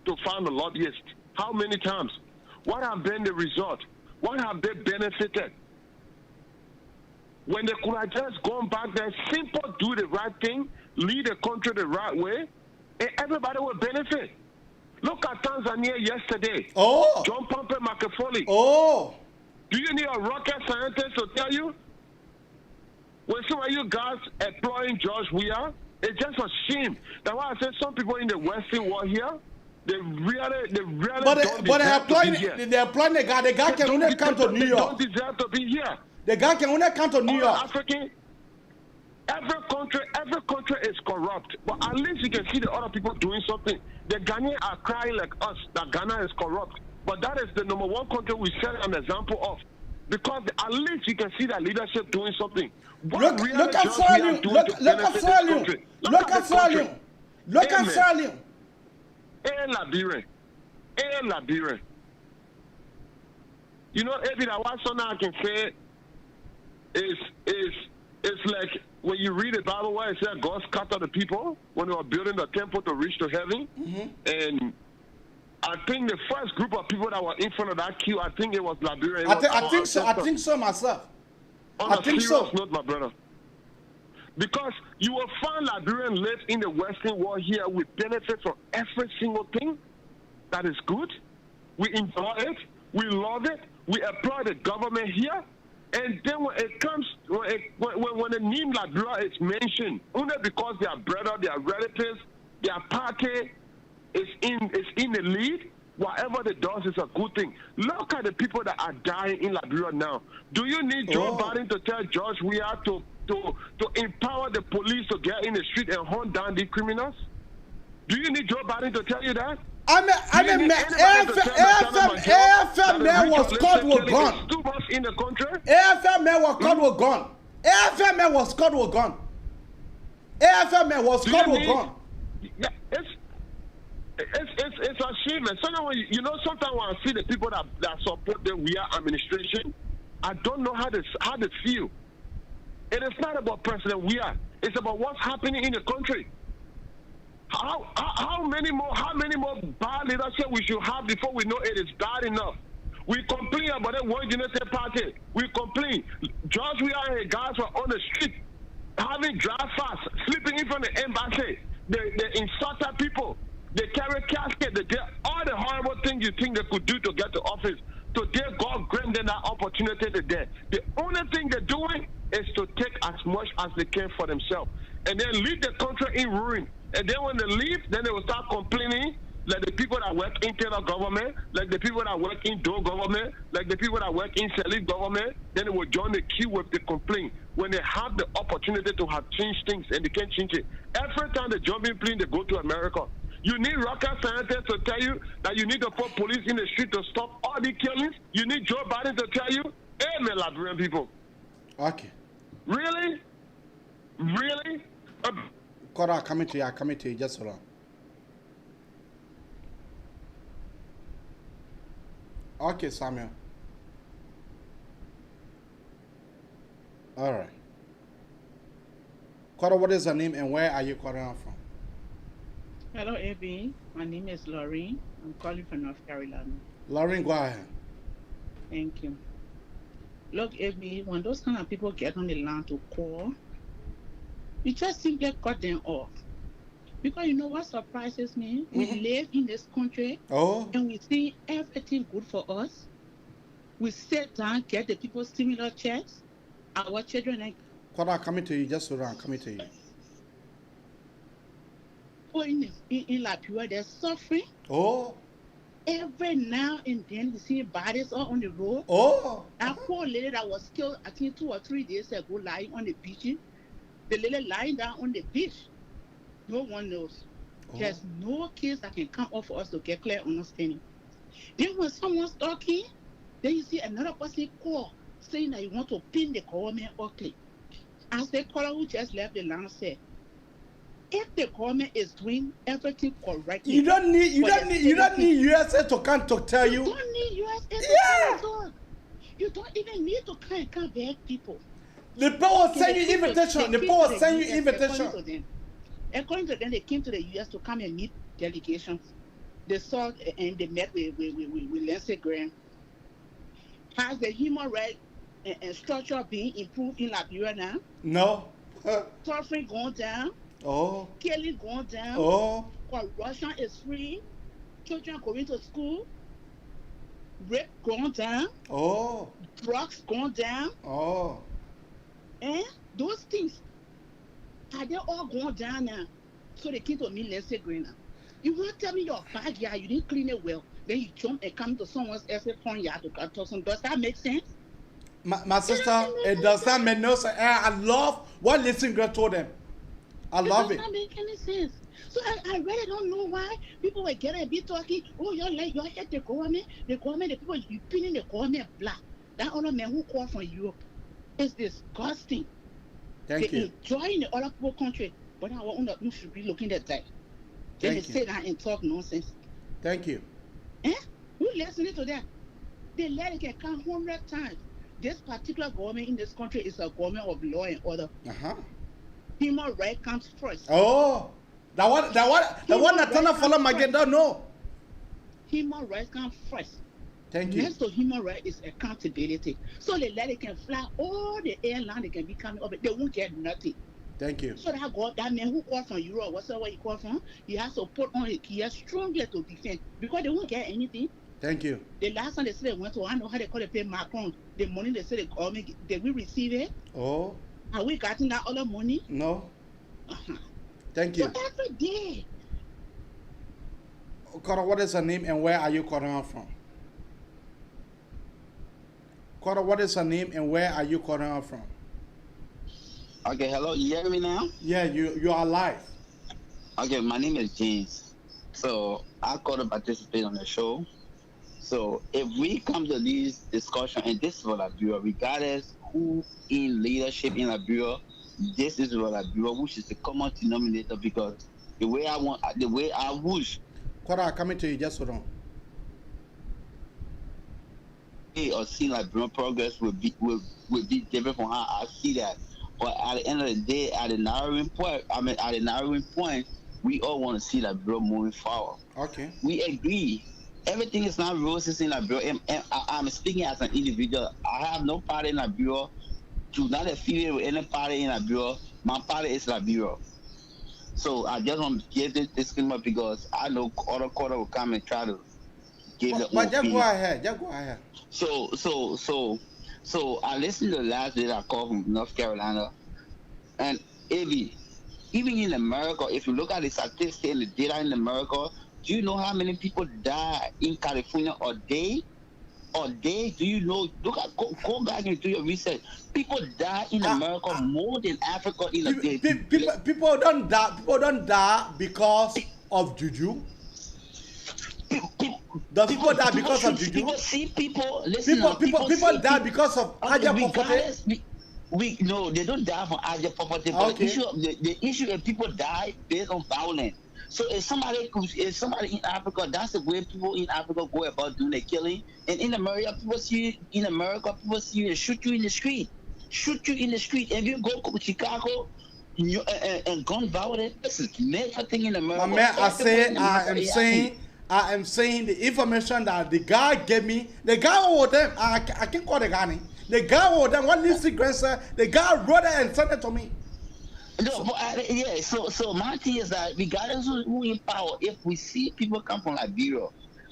to find a lobbyist? How many times? What have been the result? What have they benefited? When they could have just gone back there, simple, do the right thing, lead the country the right way, and everybody will benefit. Look at Tanzania yesterday. Oh. John Pombe Magufuli. Oh. Do you need a rocket scientist to tell you? When some of you guys employing George Weah, it's just a shame. That's why I said some people in the Western world here, they really but don't they're employing the guy. The guy can only come to New York. They don't deserve to be here. The guy can only come to New York. Every country is corrupt, but at least you can see the other people doing something. The Ghanaians are crying like us that Ghana is corrupt, but that is the number one country we set an example of, because at least you can see that leadership doing something. Look at Sierra Leone. Look at Sierra Leone. Liberian. You know, every one son I can say is like when you read the Bible where it said God scattered the people when they were building the temple to reach to heaven. And I think the first group of people that were in front of that queue, I think it was Liberian. I think so myself. I think so. Not my brother. Because you will find Liberians live in the Western world here. We benefit from every single thing that is good. We enjoy it. We love it. We employ the government here. And then when it comes, when the name Liberia is mentioned, only because their brother, their relatives, their party is in the lead, whatever they do is a good thing. Look at the people that are dying in Liberia now. Do you need Joe Biden to tell George we are to empower the police to get in the street and hunt down the criminals? Do you need Joe Biden to tell you that? AFM man was caught with gun. Too much in the country. AFM man was caught with gun. AFM man was caught with gun. AFM man was caught with gun. Yeah, it's a shame. And sometimes sometimes when I see the people that support the WEA administration, I don't know how they feel. It is not about President WEA. It's about what's happening in the country. How many more bad leadership we should have before we know it is bad enough? We complain about the World United Party. We complain. George, we are here, guys were on the street having drive fast, sleeping in front of the embassy. They insulted people. They carry casket. They did all the horrible things you think they could do to get to office. Today, God grant them that opportunity today. The only thing they're doing is to take as much as they can for themselves and then leave the country in ruin. And then when they leave, then they will start complaining, like the people that work in internal government, like the people that work in Dole government, like the people that work in Salif government, then they will join the queue with the complaint when they have the opportunity to have changed things and they can't change it. Every time they jump in plane, they go to America. You need rocket scientists to tell you that you need to put police in the street to stop all the killings. You need Joe Biden to tell you, hey, man, Liberian people. Okay. Really? Cora, coming to you, just hold on. Okay, Samuel. All right. Cora, what is your name and where are you calling from? Hello, Abby. My name is Lauren. I'm calling from North Carolina. Lauren, go ahead. Thank you. Look, Abby, when those kind of people get on the land to call, you just simply cut them off. Because you know what surprises me? We live in this country and we see everything good for us. We sit down, get the people stimulus checks. Our children Cora, coming to you, just hold on, coming to you. In Liberia, they're suffering. Every now and then, we see bodies all on the road. That poor lady that was killed, I think 2 or 3 days ago, lying on the beach. The lady lying down on the beach. No one knows. There's no case that can come up for us to get clear understanding. Then when someone's talking, then you see another person call, saying that you want to pin the government ugly. As the caller who just left the land said, if the government is doing everything correctly, you don't need USA to come to tell you. You don't need USA to come. You don't even need to come beg people. The power send you invitation. The power send you invitation. According to them, they came to the US to come and meet delegations. They saw and they met with Lindsey Graham. Has the human rights and structure being improved in Liberia now? No. Suffering going down. Killing going down. Corruption is free. Children going to school. Rape going down. Drugs going down. And those things, are they all going down now? So they came to me, let's say, Greener. You want to tell me your backyard, you didn't clean it well, then you jump and come to someone else's front yard to cut some. Does that make sense? My sister, it does not make no sense. I love what Listen Girl told them. I love it. It does not make any sense. So I really don't know why people were getting a bit talking. Oh, you're here the government, the people you pinning the government black. That other man who called from Europe is disgusting. Thank they you. Enjoying the other poor country, but our own you should be looking at that. Then they sit down and talk nonsense. Thank you. Who listening to that? They let it get count 100 times. This particular government in this country is a government of law and order. Human rights comes first. Oh, the one that Tana follow my agenda, no. Human rights comes first. Thank you. Next to human rights is accountability. So they let it can fly all the airline they can be coming up, they won't get nothing. Thank you. So that man who called from Europe, whatsoever he called from, he has to put on his gear strongly to defend because they won't get anything. Thank you. The last time they said they went to, I know how they call it, pay Macron. The money they said the government, did we receive it? Oh. Are we getting that other money? No. Thank you. So every day. Kora, what is her name and where are you calling her from? Kora, what is her name and where are you calling her from? Okay, hello, you hear me now? Yeah, you are live. Okay, my name is James. So I called to participate on the show. So if we come to this discussion, and this is for Liberia, regardless who in leadership in Liberia, this is for Liberia, which is the common denominator, because the way I wish. Kora, coming to you, just hold on. Or see Liberian progress will be different from how I see that. But at the end of the day, at the narrowing point, we all want to see Liberia moving forward. Okay. We agree. Everything is not roses in Liberia. And I'm speaking as an individual. I have no party in Liberia. Do not affiliate with any party in Liberia. My party is Liberia. So I just want to give this disclaimer because I know other quarter will come and try to give the But just go ahead. Just go ahead. So I listened to the last day I called from North Carolina, and even in America, if you look at the statistics and the data in America, do you know how many people die in California a day? Do you know? Go back and do your research. People die in America more than Africa in a day. People don't die. People don't die because of juju. Does people die because of juju? People see people. People die because of Aja property. No, they don't die from Aja property. But the issue is people die based on violence. So if somebody in Africa, that's the way people in Africa go about doing the killing. And in America, people see you and shoot you in the street. If you go to Chicago and gun violence, this is major thing in America. My man, I am saying the information that the guy gave me. The guy over them, I can't call the guy name. The guy over them, one listen, the guy wrote it and sent it to me. No, so my thing is that regardless of who in power, if we see people come from Liberia,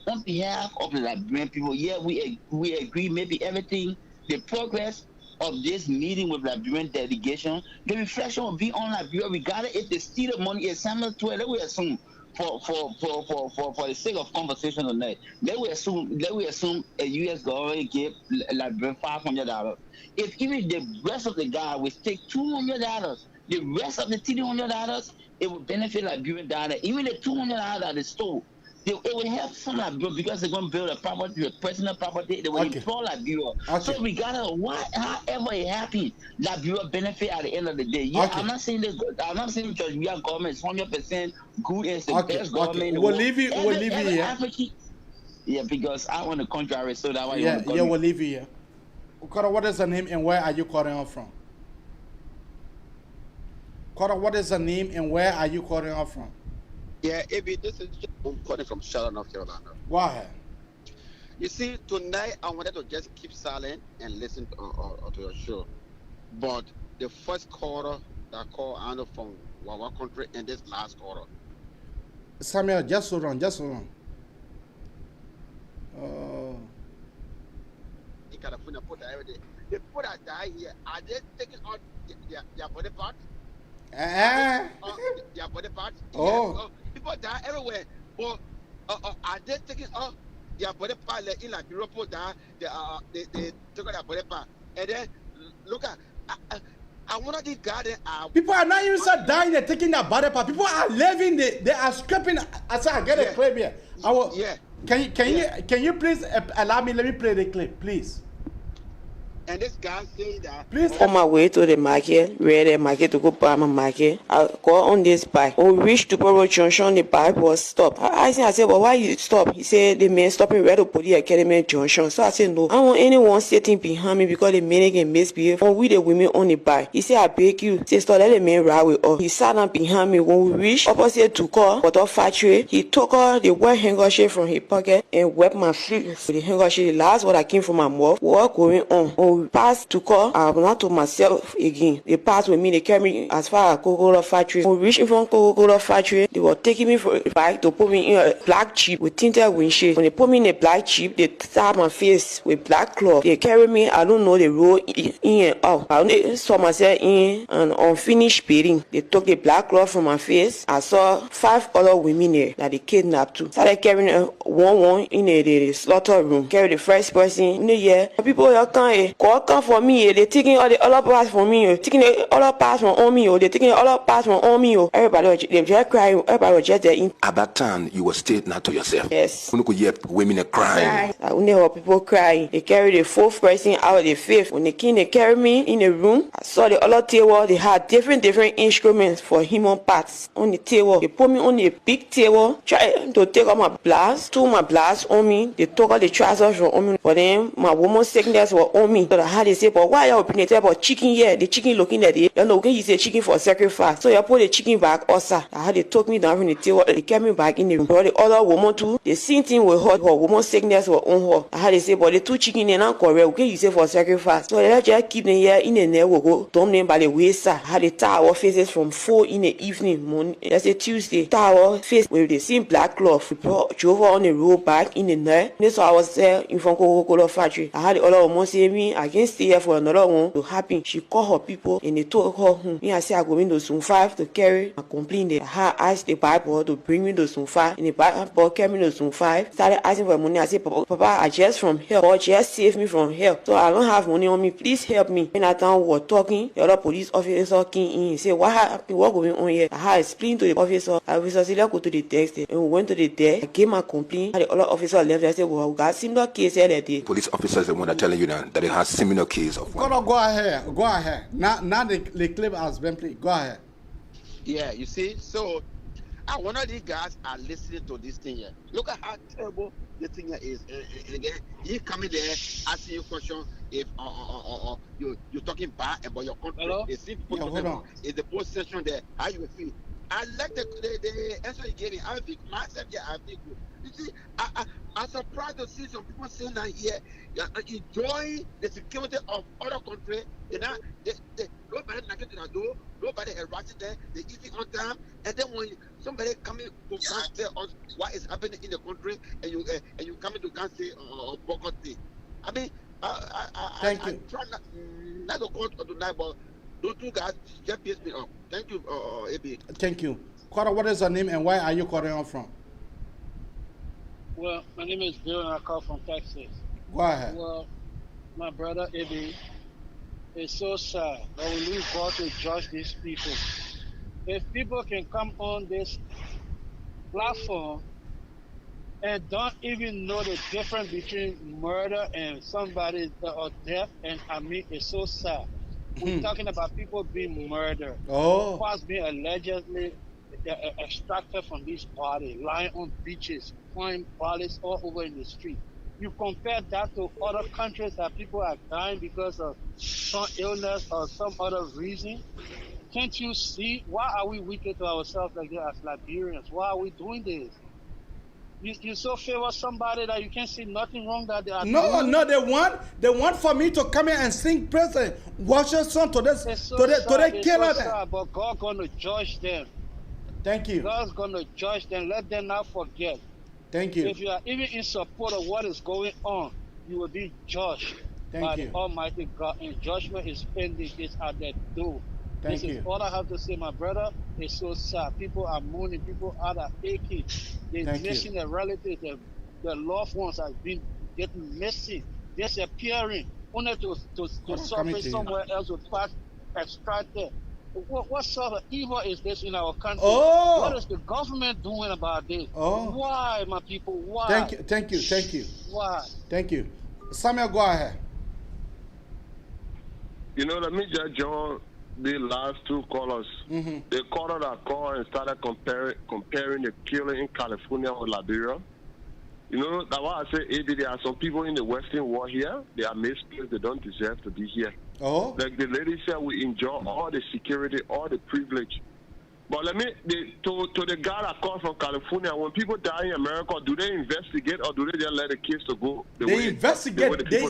on behalf of the Liberian people, we agree maybe everything, the progress of this meeting with Liberian delegation, the reflection will be on Liberia, regardless if they steal the money, is similar to it, they will assume for the sake of conversation tonight, they will assume a U.S. government gave Liberia $500. If even the rest of the guy will take $200, the rest of the $300, it will benefit Liberian data. Even the $200 that they stole, it will help some Liberia because they're going to build a property, a personal property. They will employ Liberia. So regardless of however it happens, Liberia benefit at the end of the day. Yeah, I'm not saying this. I'm not saying because we are government is 100% good and the best government in the world. We'll leave you here. Yeah, because I want the contrary, so that why you want to we'll leave you here. What is the name and where are you calling her from? What is her name and where are you calling her from? Yeah, Abby, this is I'm calling from Charlotte, North Carolina. Go ahead. You see, tonight I wanted to just keep silent and listen to your show. But the first quarter that called Anna from our country and this last quarter. Samuel, just hold on. In California, put that every day. The people that die here, are they taking out their body parts? Their body parts? Oh. Yes. People die everywhere. But are they taking out their body part in like Europe? They took out their body part. And then look at I wanted this garden. People are not even so dying. They're taking their body part. People are living. They are scraping. I said, I get a clip here. Can you please allow me? Let me play the clip, please. And this guy saying that. Please. On my way to the market, where the market to go buy my market, I got on this bike. When we reached to Poro Junction, the bike was stopped. I said, well, why you stop? He said, the man stopping right to Police Academy Junction. So I said, no, I don't want anyone sitting behind me because the man can misbehave. When we the women on the bike, he said, I beg you, say, stop, let the man ride with us. He sat down behind me. When we reached opposite to car, water factory, he took her the wet handkerchief from his pocket and wiped my face with the handkerchief. The last word that came from my mouth, what going on? When we passed to call, I'm not to myself again. They passed with me, they carried me as far as Coca-Cola factory. When we reached in front of Coca-Cola factory, they were taking me for a bike to put me in a black Jeep with tinted windshield. When they put me in a black Jeep, they tied my face with black cloth. They carried me, I don't know the road in and out. I only saw myself in an unfinished beating. They took the black cloth from my face. I saw 5 other women there that they kidnapped too. Started carrying one in the slaughter room. Carried the first person in the year. People here come for me. They taking all the other parts from me. Taking the other parts from on me. They taking the other parts from on me. Everybody was just crying. Everybody was just there. At that time, you were still not to yourself. Yes. When you could hear women crying. I only heard people crying. They carried the 4th person out of the 5th. When they came, they carried me in a room. I saw the other table. They had different instruments for human parts on the table. They put me on a big table, trying to take out my blouse. Took my blouse on me. They took out the trousers from me. But then my woman sickness was on me. So I had to say, but why you opening the table? Chicken here. The chicken looking at it. You know, can you say chicken for sacrifice? So you put the chicken back also. I had to take me down from the table. They kept me back in the room. But the other woman too, the same thing with her. Her woman sickness was on her. I had to say, but the 2 chicken they not correct. Can you say for sacrifice? So they just keep them here in the net. We go dump them by the wayside. I had to tie our faces from 4 in the evening. Morning. That's a Tuesday. Tie our face with the same black cloth. We drove on the road back in the night. That's why I was there in front of Coca-Cola factory. I had the other woman say me, I can't stay here for another one to happen. She called her people and they took her home. Me, I said I go into Zone 5 to carry a complaint there. I asked the Bible to bring me to Zone 5 and the Bible carried me to Zone 5. Started asking for money. I said, Papa, I just from hell. God just saved me from hell. So I don't have money on me. Please help me. When I time we were talking, the other police officer came in. He said, what happened? What going on here? I had explained to the officer. The officer said, let's go to the desk there. And we went to the desk. I gave my complaint. The other officer left. I said, well, we got similar case here that day. Police officers the one that telling you that it has similar case of one. Go ahead. Go ahead. Now the clip has been played. Go ahead. Yeah, you see, so one of these guys are listening to this thing here. Look at how terrible the thing here is. And again, he coming there asking you question if you're talking bad about your country. Hello? Is the post session there? How you feel? I like the answer you gave me. I think myself, yeah, I think good. You see, I'm surprised to see some people saying that here, enjoying the security of other countries. Nobody knocking to the door, nobody harassing them, they eating on time, and then when somebody coming to come tell us what is happening in the country, and you coming to come say boycott it. I mean, I try not to go tonight, but those 2 guys just pissed me off. Thank you, AB. Thank you. Carter, what is your name and why are you calling on from? Well, my name is Bill and I call from Texas. Go ahead. Well, my brother AB, it's so sad that we leave God to judge these people. If people can come on this platform and don't even know the difference between murder and somebody or death, and I mean, it's so sad. We're talking about people being murdered. Parts being allegedly extracted from these bodies, lying on beaches, finding bodies all over in the street. You compare that to other countries that people are dying because of some illness or some other reason. Can't you see why are we wicked to ourselves like that as Liberians? Why are we doing this? You so favor somebody that you can't see nothing wrong that they are doing. No, they want for me to come here and sing praise and worship song to this to the killer them. But God gonna judge them. Thank you. God's gonna judge them. Let them not forget. Thank you. If you are even in support of what is going on, you will be judged by the Almighty God, and judgment is pending. It's at the door. This is all I have to say, my brother. It's so sad. People are mourning. People are aching. They're missing their relatives. Their loved ones have been getting missing, disappearing. only to surface somewhere else with fast extracted. What sort of evil is this in our country? Oh. What is the government doing about this? Oh. Why, my people? Why? Thank you. Why? Thank you. Samuel, go ahead. You know, let me just join the last two callers. The caller that called and started comparing the killing in California with Liberia. You know, that's why I say, AB, there are some people in the Western world here, they are misplaced, they don't deserve to be here. Oh. Like the lady said, we enjoy all the security, all the privilege. But let me, to the guy that called from California, when people die in America, do they investigate or do they just let the case to go? They investigate. They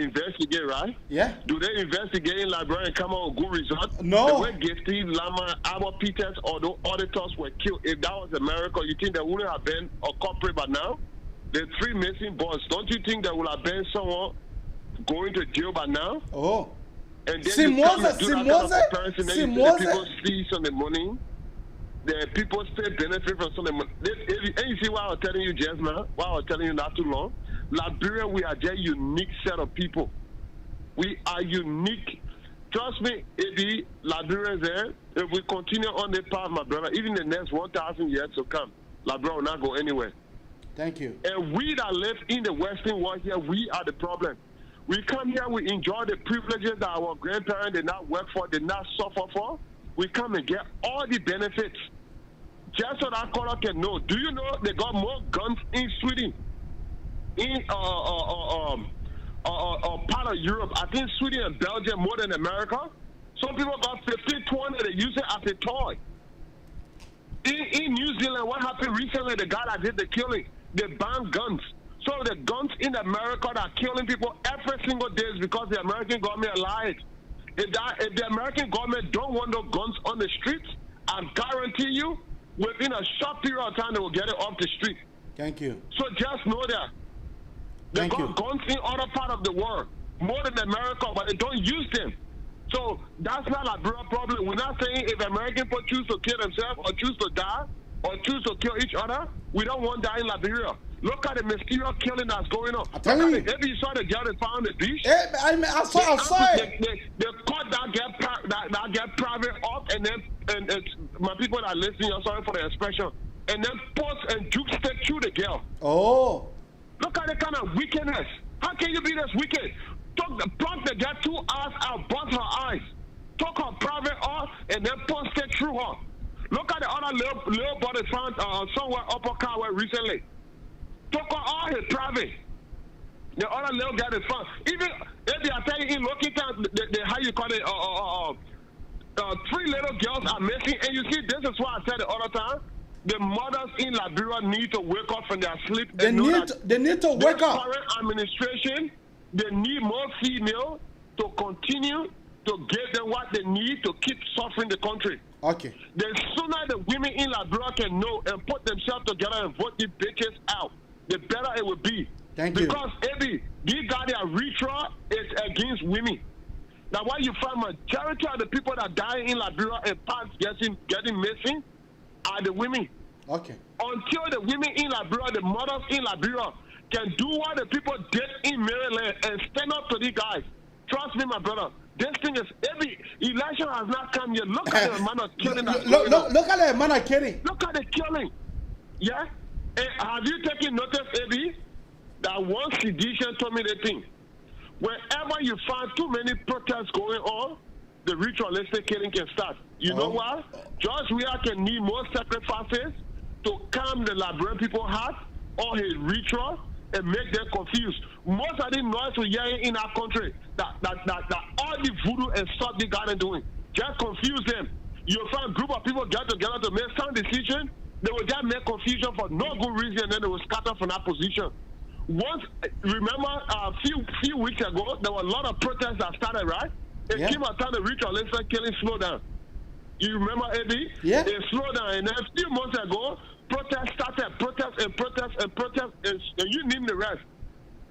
investigate, right? Yeah. Do they investigate in Liberia and come out with good results? No. The way Gifty, Lama, Albert Peters, or the auditors were killed, if that was America, you think they wouldn't have been a culprit by now? The 3 missing boys, don't you think there would have been someone going to jail by now? Oh. And then the people see some of the money. The people still benefit from some of the money. And you see why I was telling you just now, why I was telling you not too long? Liberia, we are just a unique set of people. We are unique. Trust me, if Liberians there, if we continue on the path, my brother, even the next 1,000 years to come, Liberia will not go anywhere. Thank you. And we that live in the Western world here, we are the problem. We come here, we enjoy the privileges that our grandparents did not work for, did not suffer for. We come and get all the benefits. Just so that caller can know. Do you know they got more guns in Sweden? In part of Europe. I think Sweden and Belgium more than America. Some people got 15, 20, they use it as a toy. In New Zealand, what happened recently, the guy that did the killing, they banned guns. So the guns in America that are killing people every single day is because the American government lied. If the American government don't want those guns on the streets, I guarantee you, within a short period of time, they will get it off the street. Thank you. So just know that. They got guns in other parts of the world, more than America, but they don't use them. So that's not a real problem. We're not saying if American people choose to kill themselves or choose to die or choose to kill each other, we don't want that in Liberia. Look at the mysterious killing that's going on. Maybe you saw the girl that found the beach. I saw it. They caught that get private off, and then my people that are listening, I'm sorry for the expression, and then post and juke step through the girl. Oh. Look at the kind of wickedness. How can you be this wicked? Plug the girl 2 hours out, bust her eyes, took her private off, and then post it through her. Look at the other little body found somewhere upper car recently. Took her all his private. The other little guy is found. Even if they are telling in looking time, how you call it, 3 little girls are missing. And you see, this is why I said the other time, the mothers in Liberia need to wake up from their sleep. They need to wake up. The current administration, they need more female to continue to give them what they need to keep suffering the country. Okay. The sooner the women in Liberia can know and put themselves together and vote these bitches out, the better it will be. Thank you. Because these guys, their ritual is against women. Now, why you find majority of the people that die in Liberia and parts getting missing are the women. Okay. Until the women in Liberia, the mothers in Liberia, can do what the people did in Maryland and stand up to these guys. Trust me, my brother. This thing is every election has not come yet. Look at the amount of killing. Look at the amount of killing. Look at the killing. Yeah. And have you taken notice, Eddie, that one sedition told me the thing. Wherever you find too many protests going on, the ritualistic killing can start. You know why? George Weah can need more sacrifices to calm the Liberian people's heart or his ritual and make them confused. Most of the noise we hear in our country that all the voodoo and stuff they got doing, just confuse them. You'll find a group of people get together to make some decision, they will just make confusion for no good reason, and then they will scatter from that position. Once, remember a few weeks ago, there were a lot of protests that started, right? It came a time the ritualistic killing slowed down. You remember, Eddie? Yeah. It slowed down, and then a few months ago, protests started, and you name the rest.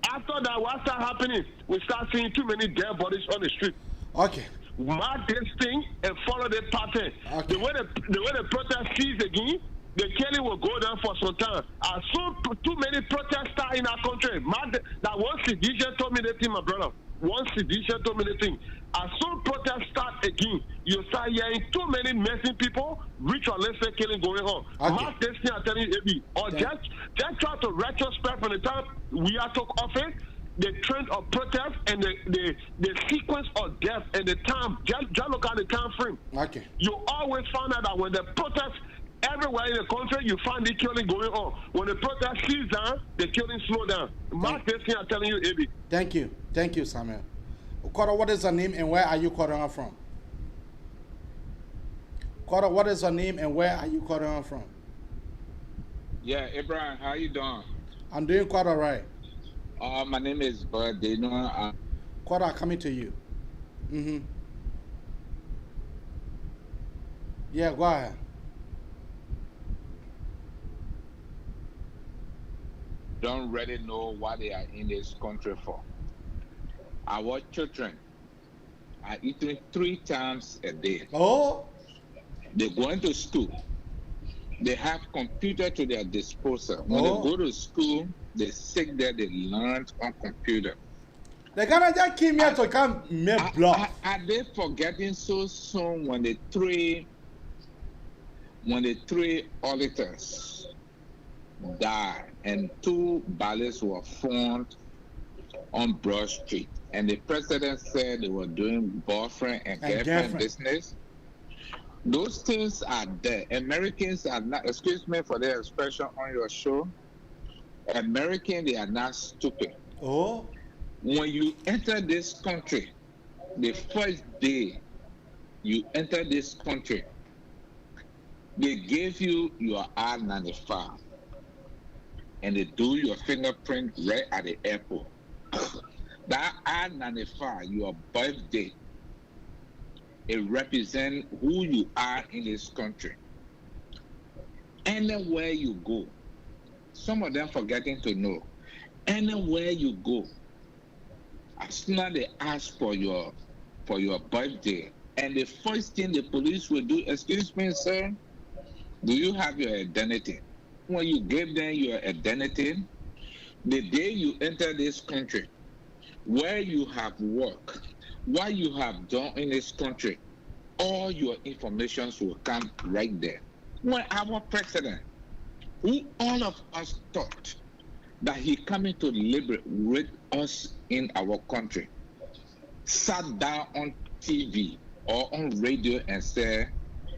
After that, what started happening? We start seeing too many dead bodies on the street. Okay. Mark this thing and follow the pattern. Okay. The way the protest cease again, the killing will go down for some time. I saw too many protesters in our country. That one sedition told me the thing, my brother. One sedition told me the thing. As soon protest start again, you start hearing too many missing people, rich or less killing going on. Mass testing, I'm telling you, AB, or just try to retrospect from the time we are took office, the trend of protest and the sequence of death and the time. Just look at the time frame. Okay. You always find out that when the protest everywhere in the country, you find the killing going on. When the protest sees down, the killing slow down. Mass testing, I'm telling you, AB. Thank you, Samuel. Okoro, what is your name and where are you calling from? Okoro, what is your name and where are you calling from? Yeah, Abraham, how you doing? I'm doing quite all right. My name is Bud Dino. Okoro, coming to you. Yeah, go ahead. Don't really know what they are in this country for. Our children are eating 3 times a day. Oh. They're going to school. They have computer to their disposal. When they go to school, they sit there, they learn on computer. They gonna just came here to come make block. Are they forgetting so soon when the three auditors died and 2 bodies were found on Broad Street, and the president said they were doing boyfriend and girlfriend business? Those things are there. Americans are not, excuse me for the expression on your show, Americans, they are not stupid. Oh. When you enter this country, the first day you enter this country, they gave you your I-95 and they do your fingerprint right at the airport. That I-95, your birthday, it represents who you are in this country. Anywhere you go, some of them forgetting to know, anywhere you go, as soon as they ask for your birthday, and the first thing the police will do, excuse me, sir, do you have your identity? When you give them your identity, the day you enter this country, where you have worked, what you have done in this country, all your information will come right there. When our president, who all of us thought that he coming to liberate us in our country, sat down on TV or on radio and said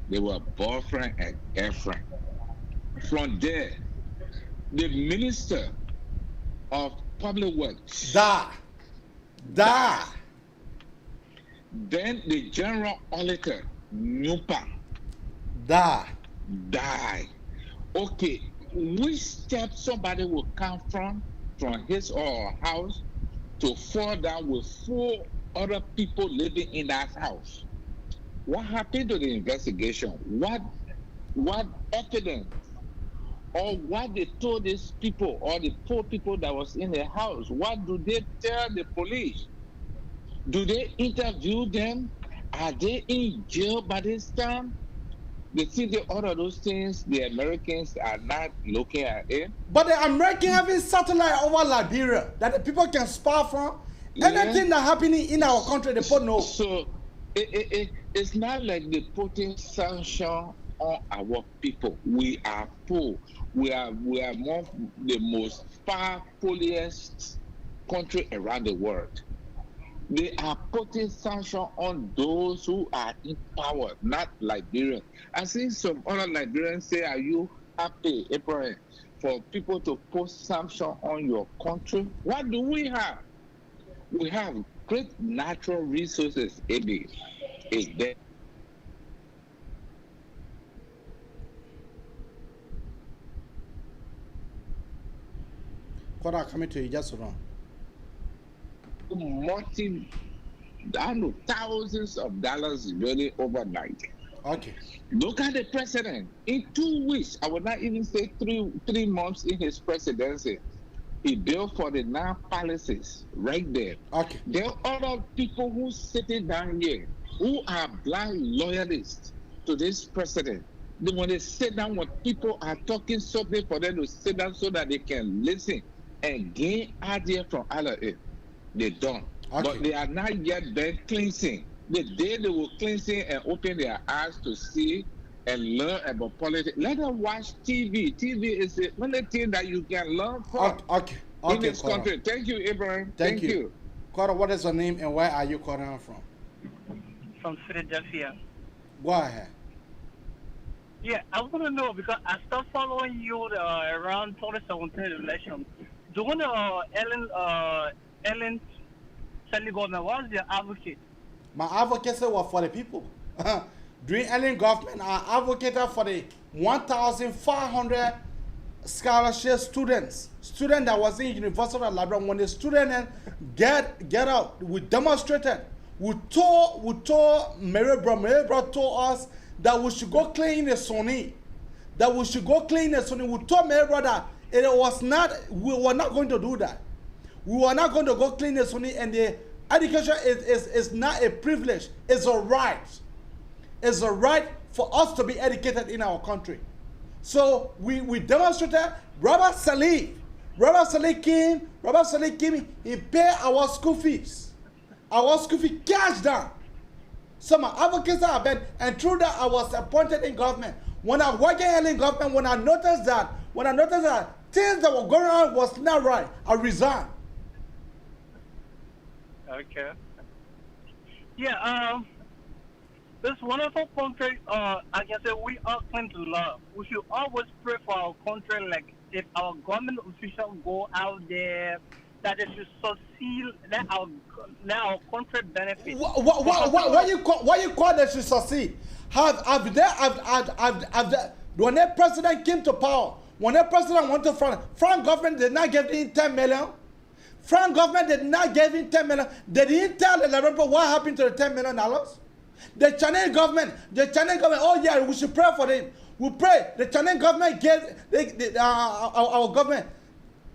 they were boyfriend and girlfriend. From there, the minister of public works die. Then the general auditor Nupa die. Okay, which step somebody will come from his or her house to fall down with 4 other people living in that house? What happened to the investigation? What evidence or what they told these people or the 4 people that was in the house? What do they tell the police? Do they interview them? Are they in jail by this time? They see all of those things, the Americans are not looking at it. But the Americans having satellite over Liberia that the people can spy from. Anything that happening in our country, they put no. So it's not like they putting sanction on our people. We are poor. We are the most far-fullest country around the world. They are putting sanction on those who are in power, not Liberians. I see some other Liberians say, are you happy, April, for people to put sanction on your country? What do we have? We have great natural resources, AB. Is there? What are coming to you just wrong? Thousands of dollars really overnight. Okay. Look at the president. In 2 weeks, I would not even say three months in his presidency, he built 49 palaces right there. Okay. There are other people who sitting down here who are blind loyalists to this president. when they sit down, when people are talking something for them to sit down so that they can listen and gain idea from all of it. They don't. Okay. But they are not yet done cleansing. The day they will cleansing and open their eyes to see and learn about politics, let them watch TV. TV is the only thing that you can learn from in this country. Thank you, Abraham. Thank you. Cora, what is your name and where are you calling from? From Philadelphia. Go ahead. Yeah, I want to know because I started following you around 2017 election. During Ellen Sally government, what was your advocate? My advocacy was for the people. During Ellen government, I advocated for the 1,500 scholarship students that was in University of Liberian. When the students get out, we demonstrated. We told Mary Bro told us that we should go clean the Sunni. We told Mary Bro that we were not going to do that. We were not going to go clean the Sunni, and the education is not a privilege, it's a right. It's a right for us to be educated in our country. So we demonstrated. Robert Salih came, he paid our school fees. Our school fee cash down. So my advocates have been, and through that I was appointed in government. When I worked in government, when I noticed that things that were going on was not right, I resigned. Okay. Yeah, this wonderful country, I can say we all claim to love. We should always pray for our country, like if our government officials go out there, that they should succeed, that our country benefits. What you call they should succeed? When the president came to power, when the president went to France government did not give him 10 million. France government did not give him 10 million. They didn't tell the Liberian people what happened to the $10 million. The Chinese government, oh yeah, we should pray for them. We pray. The Chinese government gave our government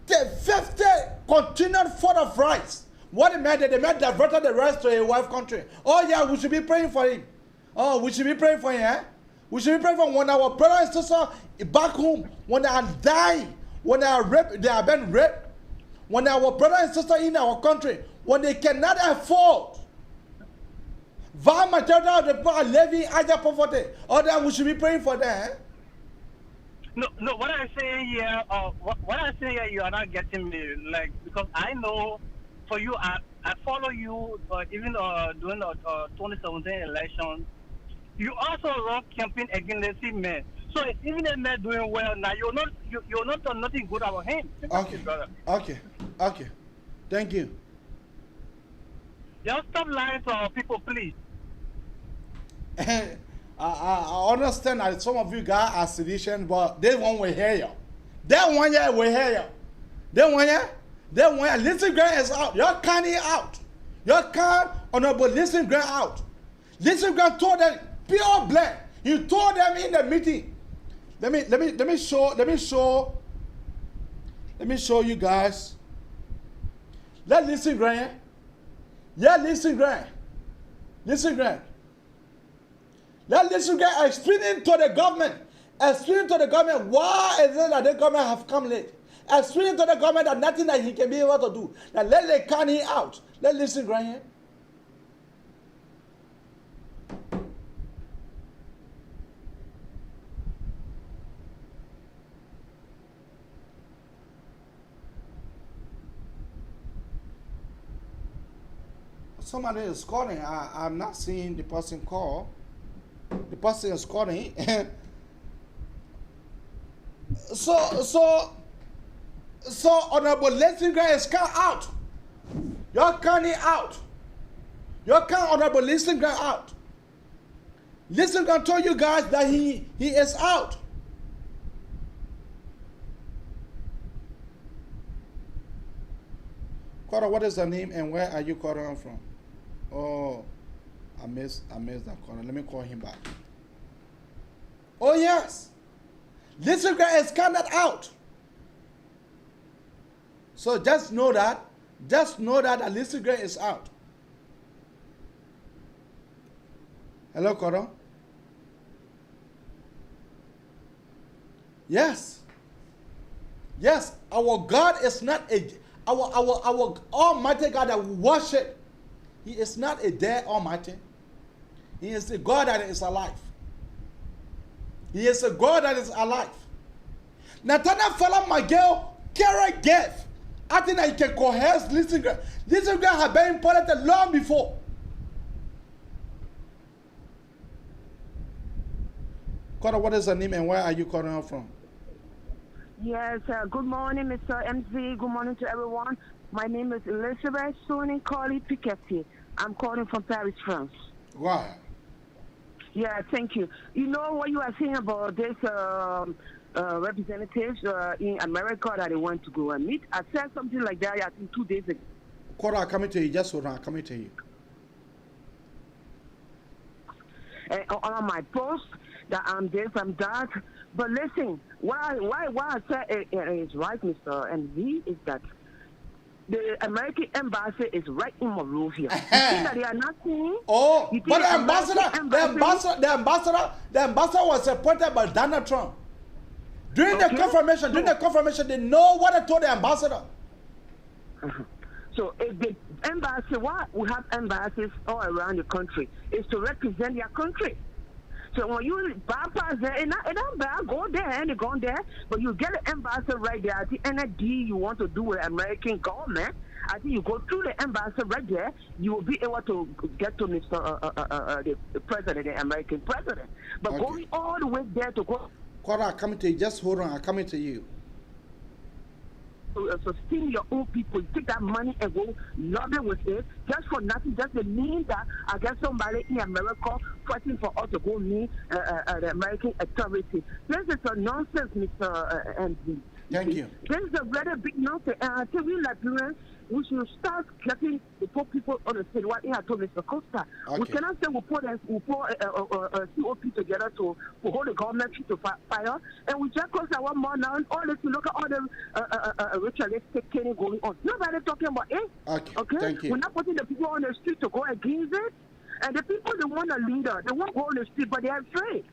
50 continued food of rice. What it meant, they diverted the rice to a wife country. Oh yeah, we should be praying for him. Oh, we should be praying for him, eh? We should be praying for him. When our brother and sister back home, when they are dying, when they are raped, they are being raped. When our brother and sister in our country, when they cannot afford, vast majority of the people are living under poverty. Or then we should be praying for them. No. What I say here, what I say here, you are not getting me. Like, because I know, for you, I follow you. Even during the 2017 election, you also run campaign against the man. So if even a man doing well now, you're not done nothing good about him. Okay. Thank you. Just stop lying to our people, please. I understand that some of you guys are sedition, but they won't hear you. That one year will hear you. That one year, Listen Grant is out. Your county out. Your can honorable Listen Grant out. Listen Grant told them pure black. He told them in the meeting. Let me show you guys. Let Listen Grant. Yeah, Listen Grant. Let Listen Grant explaining to the government. Why is it that the government have come late. Explaining to the government that nothing that he can be able to do. Now let the county out. Let Listen Grant here. Somebody is calling. I'm not seeing the person call. The person is calling. So honorable Listen Grant is out. Your county out. Your county honorable Listen Grant out. Listen Grant told you guys that he is out. Cora, what is the name and where are you calling from? Oh, I missed that caller. Let me call him back. Oh yes, Listen Grant is coming out. So just know that Listen Grant is out. Hello, Cora. Yes. Yes, our God is not our Almighty God that we worship. He is not a dead Almighty. He is a God that is alive. He is a God that is alive. Nathaniel follow my girl, Kara gave. I think that you can coerce Listen Girl. Listen Girl have been important long before. Carter, what is her name and where are you calling her from? Yes, good morning, Mr. MZ. Good morning to everyone. My name is Elizabeth Sonin Carly Piketty. I'm calling from Paris, France. Why? Yeah, thank you. You know what you are saying about this representatives in America that they want to go and meet? I said something like that, I think 2 days ago. Carter, I'm coming to you. Just hold on. I'm coming to you. And on my post that I'm this, I'm that. But listen, why I say it is right, Mr. MZ, is that the American embassy is right in Monrovia. You think that they are not seeing? Oh, but the ambassador was appointed by Donald Trump. During the confirmation, they know what I told the ambassador. So if the embassy, why we have embassies all around the country, is to represent your country. So when you bypass there, it don't bad, go there and go there, but you get an embassy right there. At the end of the day, you want to do with American government, I think you go through the embassy right there, you will be able to get to Mr. The president, the American president. But okay, going all the way there to go. Cora, I'm coming to you. Just hold on. I'm coming to you. Sustain your own people. You take that money and go lobby with it just for nothing. Just to mean that I guess somebody in America fighting for us to go meet the American authority. This is a nonsense, Mr. MZ. Thank you. This is a very big nonsense. And I tell you, Liberians, we should start getting the poor people on the street. What he had told Mr. Costa. Okay. We cannot say we put a COP together to hold the government to fire. And we just cause our more now. All this, look at all the ritualistic thing going on. Nobody talking about it. Okay. Thank you. We're not putting the people on the street to go against it. And the people, they want a leader. They won't go on the street, but they are afraid.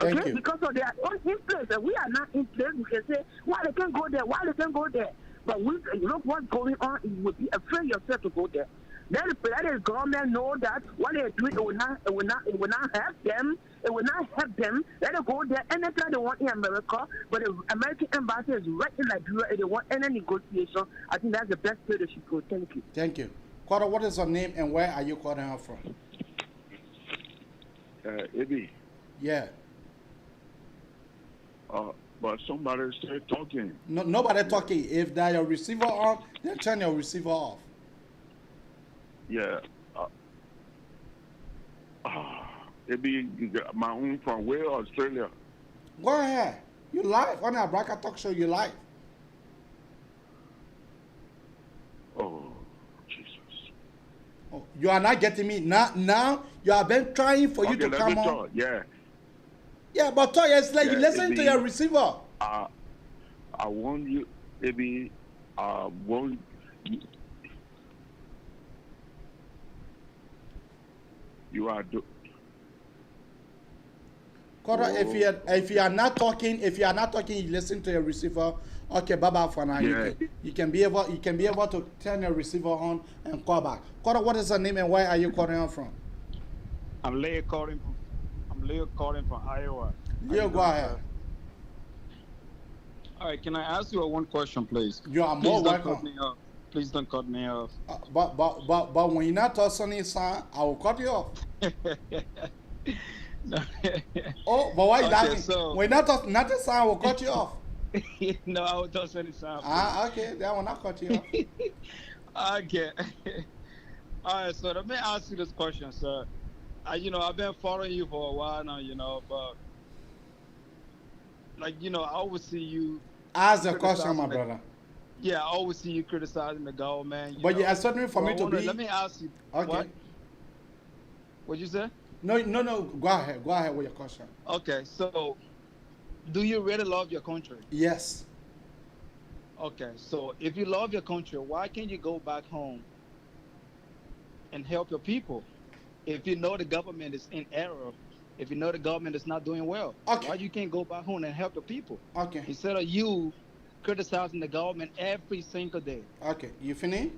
Okay, because of their own influence, and we are not in place. We can say, why they can't go there, why they can't go there. But we look what's going on, you would be afraid yourself to go there. Then the government know that what they're doing, it will not help them. It will not help them. Let them go there anytime they want in America. But the American embassy is right in Liberia. If they want any negotiation, I think that's the best way they should go. Thank you. Thank you. Carter, what is your name and where are you calling her from? Eddie. Yeah. But somebody still talking. No, nobody talking. If they your receiver on, then turn your receiver off. Yeah. Maybe my own from where? Australia. Go ahead. You live on our Braca Talk Show. You live. Oh, Jesus. Oh, you are not getting me now. You have been trying for you to come on. Talk. Yeah. Yeah, but talk, it's like you listen to your receiver. I want you, maybe, want you are do. Carter, if you are not talking, you listen to your receiver. Okay, bye bye for now. Yeah. You can be able to turn your receiver on and call back. Carter, what is your name and where are you calling from? I'm Leo calling from Iowa. Leo, go ahead. All right, can I ask you one question, please? You are more welcome. Please don't cut me off. But when you're not talking, son, I will cut you off. Oh, but why you laughing? So, when you're not talking, nothing, son, I will cut you off. No, I will toss any sound. Okay, that will not cut you off. Okay. All right, so let me ask you this question, sir. I've been following you for a while now, but I always see you. Ask the question, my brother. Yeah, I always see you criticizing the government. But you're certainly for me to be. Let me ask you. Okay. What'd you say? No. Go ahead with your question. Okay, so do you really love your country? Yes. Okay, so if you love your country, why can't you go back home and help your people? If you know the government is in error if you know the government is not doing well? Okay. Why you can't go back home and help the people? Okay. Instead of you criticizing the government every single day. Okay. You finished?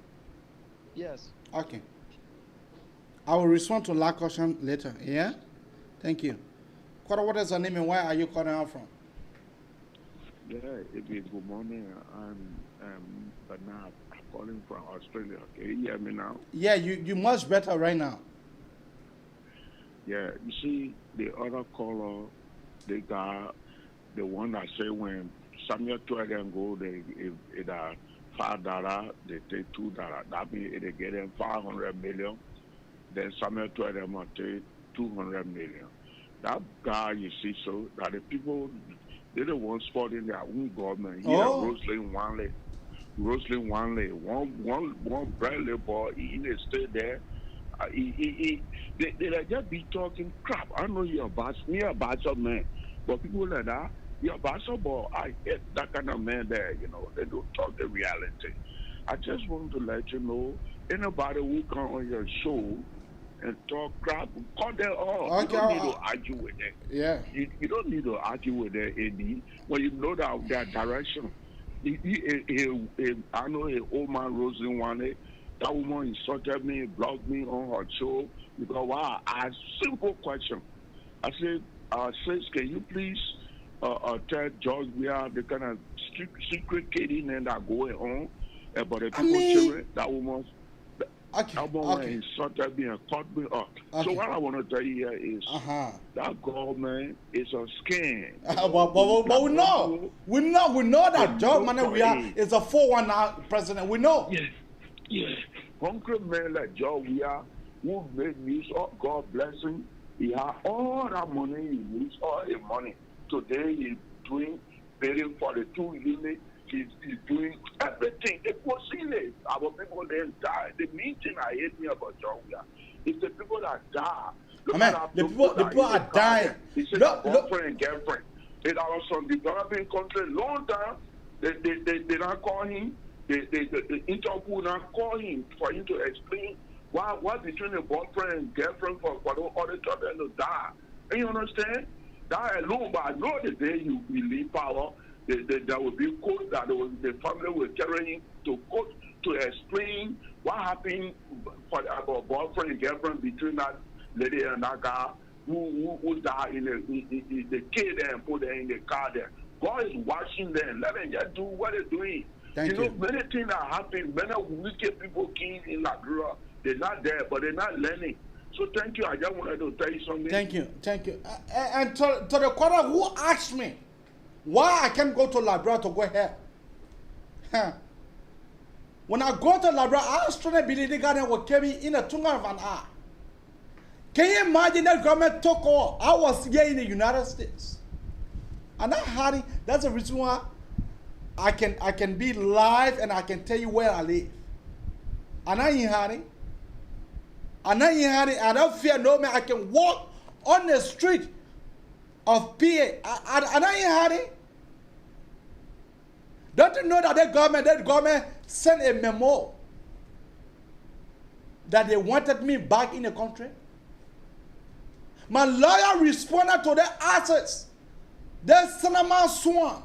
Yes. Okay. I will respond to that question later. Yeah? Thank you. Quarter, what is your name and where are you calling out from? Yeah, good morning. I'm Bernard. I'm calling from Australia. Can you hear me now? Yeah, you much better right now. Yeah, you see, the other caller, they got the one that say when Samuel told them go, they $5, they take $2. That means they get them 500 million. Then Samuel told them to take 200 million. That guy, you see, so that the people, they're the ones supporting their own government. Here, Rosalind Wanley, one Bradley boy, he stay there. They just be talking crap. I know you're a bachelor man, but people like that, you're a bachelor boy. I hate that kind of man there. You know, they don't talk the reality. I just want to let you know, anybody who come on your show and talk crap, call them off. Okay, you don't need to argue with them. Yeah. You don't need to argue with them, AD, when you know that their direction. I know an old man, Rosie Wane, that woman insulted me, blocked me on her show because why? I asked a simple question. I said, sis, can you please tell George we are the kind of secret kidding and that going on about the people children? That woman. That woman insulted me and caught me up. Okay. So what I want to tell you here is that government is a scam. But we know that George Manawia is a 419 president. We know. Yes. Hungry men like George Weah, who made use of God blessing, he had all that money, he used all the money. Today he's doing bidding for the 2 units. He's doing everything. It was in it. Our people then die. The main thing I hate me about John Weah is the people that die. The people are dying. He said boyfriend and girlfriend. It was from developing country long time. They don't call him. The Interpol not call him for him to explain why between a boyfriend and girlfriend for the other children to die. And you understand? That alone, but I know the day you leave power, there will be court that the family will carry him to court to explain what happened for about boyfriend and girlfriend between that lady and that guy who died in the kid and put her in the car there. God is watching them. Let them just do what they're doing. Thank you. Know, many things that happen, many wicked people killed in Liberia, they're not there, but they're not learning. So thank you. I just wanted to tell you something. Thank you. And to the quarter who asked me why I can't go to Liberia to go here. When I go to Liberia, I was trying to believe the garden will carry me in a 2 of an hour. Can you imagine that government took all? I was here in the United States. And I had it. That's the reason why I can be live and I can tell you where I live. And I ain't hiding. I don't fear no man. I can walk on the street of PA. And I ain't hiding. Don't you know that that government sent a memo that they wanted me back in the country? My lawyer responded to their assets. They sent my sworn.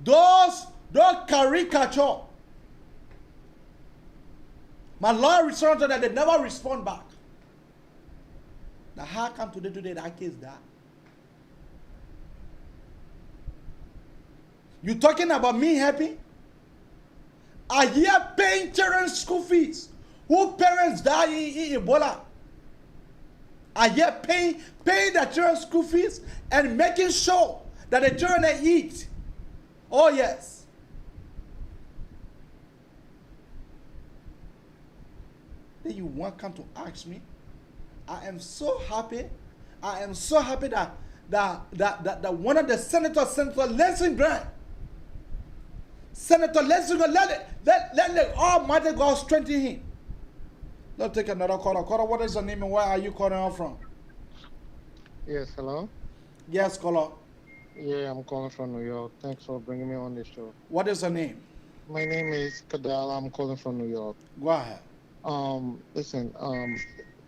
Those caricature. My lawyer responded to that, they never respond back. Now how come today that case that? You talking about me happy? I hear paying children's school fees. Who parents die in Ebola? I hear paying the children's school fees and making sure that the children they eat. Oh yes. Then you want come to ask me? I am so happy. I am so happy that one of the Senator Leslie Grant. Senator Leslie Grant, let the Almighty God strengthen him. Let's take another caller. Caller, what is your name and where are you calling out from? Yes, hello? Yes, caller. Yeah, I'm calling from New York. Thanks for bringing me on this show. What is your name? My name is Kadala. I'm calling from New York. Go ahead. Listen,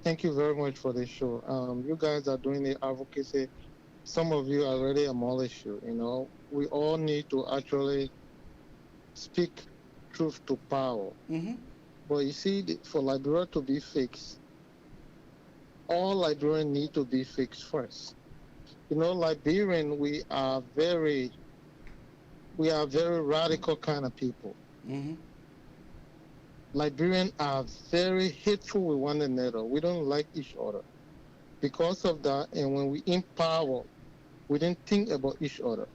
Thank you very much for the show. You guys are doing the advocacy. Some of you already demolished you. You know, we all need to actually speak truth to power. But you see, for Liberia to be fixed, all Liberians need to be fixed first. You know, Liberian, we are very radical kind of people. Liberians are very hateful with one another. We don't like each other. Because of that, and when we in power, we didn't think about each other.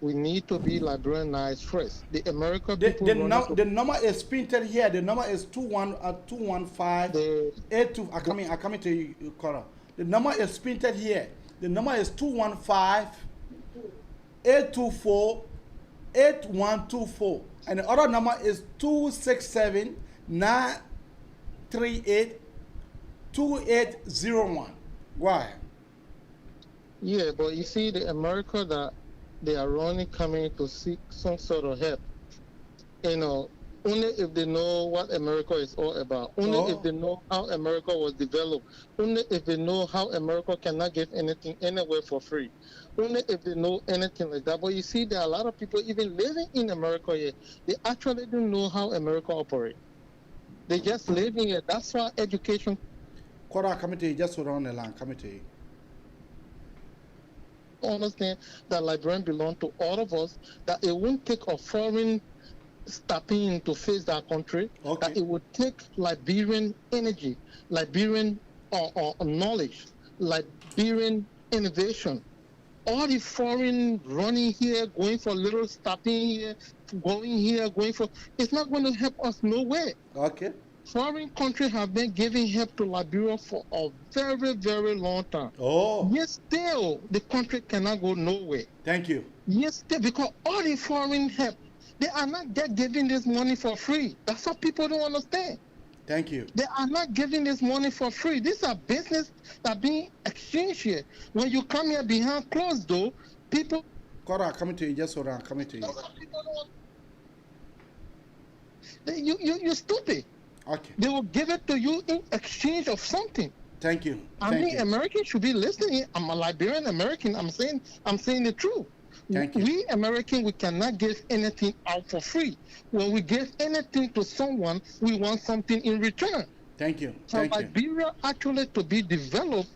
We need to be Liberianized first. The American people. The number is printed here. The number is 215 82. I coming to you, Cora. The number is printed here. The number is 215 824 8124. And the other number is 267 938 2801. Why? Yeah, but you see, the America that they are only coming to seek some sort of help. You know, only if they know what America is all about. Only if they know how America was developed. Only if they know how America cannot give anything anywhere for free. Only if they know anything like that. But you see, there are a lot of people even living in America here. They actually don't know how America operates. They just living it. That's why education. Quarter committee just around the land committee. Understand that Liberian belong to all of us, that it won't take a foreign stepping in to face that country, that it would take Liberian energy, Liberian knowledge, Liberian innovation. All the foreign running here, going for little stopping here, going for, it's not going to help us nowhere. Okay. Foreign countries have been giving help to Liberia for a very, very long time. Yet still, the country cannot go nowhere. Thank you. Yes, still, because all the foreign help, they are not giving this money for free. That's what people don't understand. Thank you. They are not giving this money for free. These are business that are being exchanged here. When you come here behind closed door, people... Cora, coming to you, just hold on, coming to you. You're stupid. Okay. They will give it to you in exchange of something. Thank you. I mean, Americans should be listening. I'm a Liberian American. I'm saying the truth. Thank you. We Americans, we cannot give anything out for free. When we give anything to someone, we want something in return. Thank you. For Liberia actually to be developed,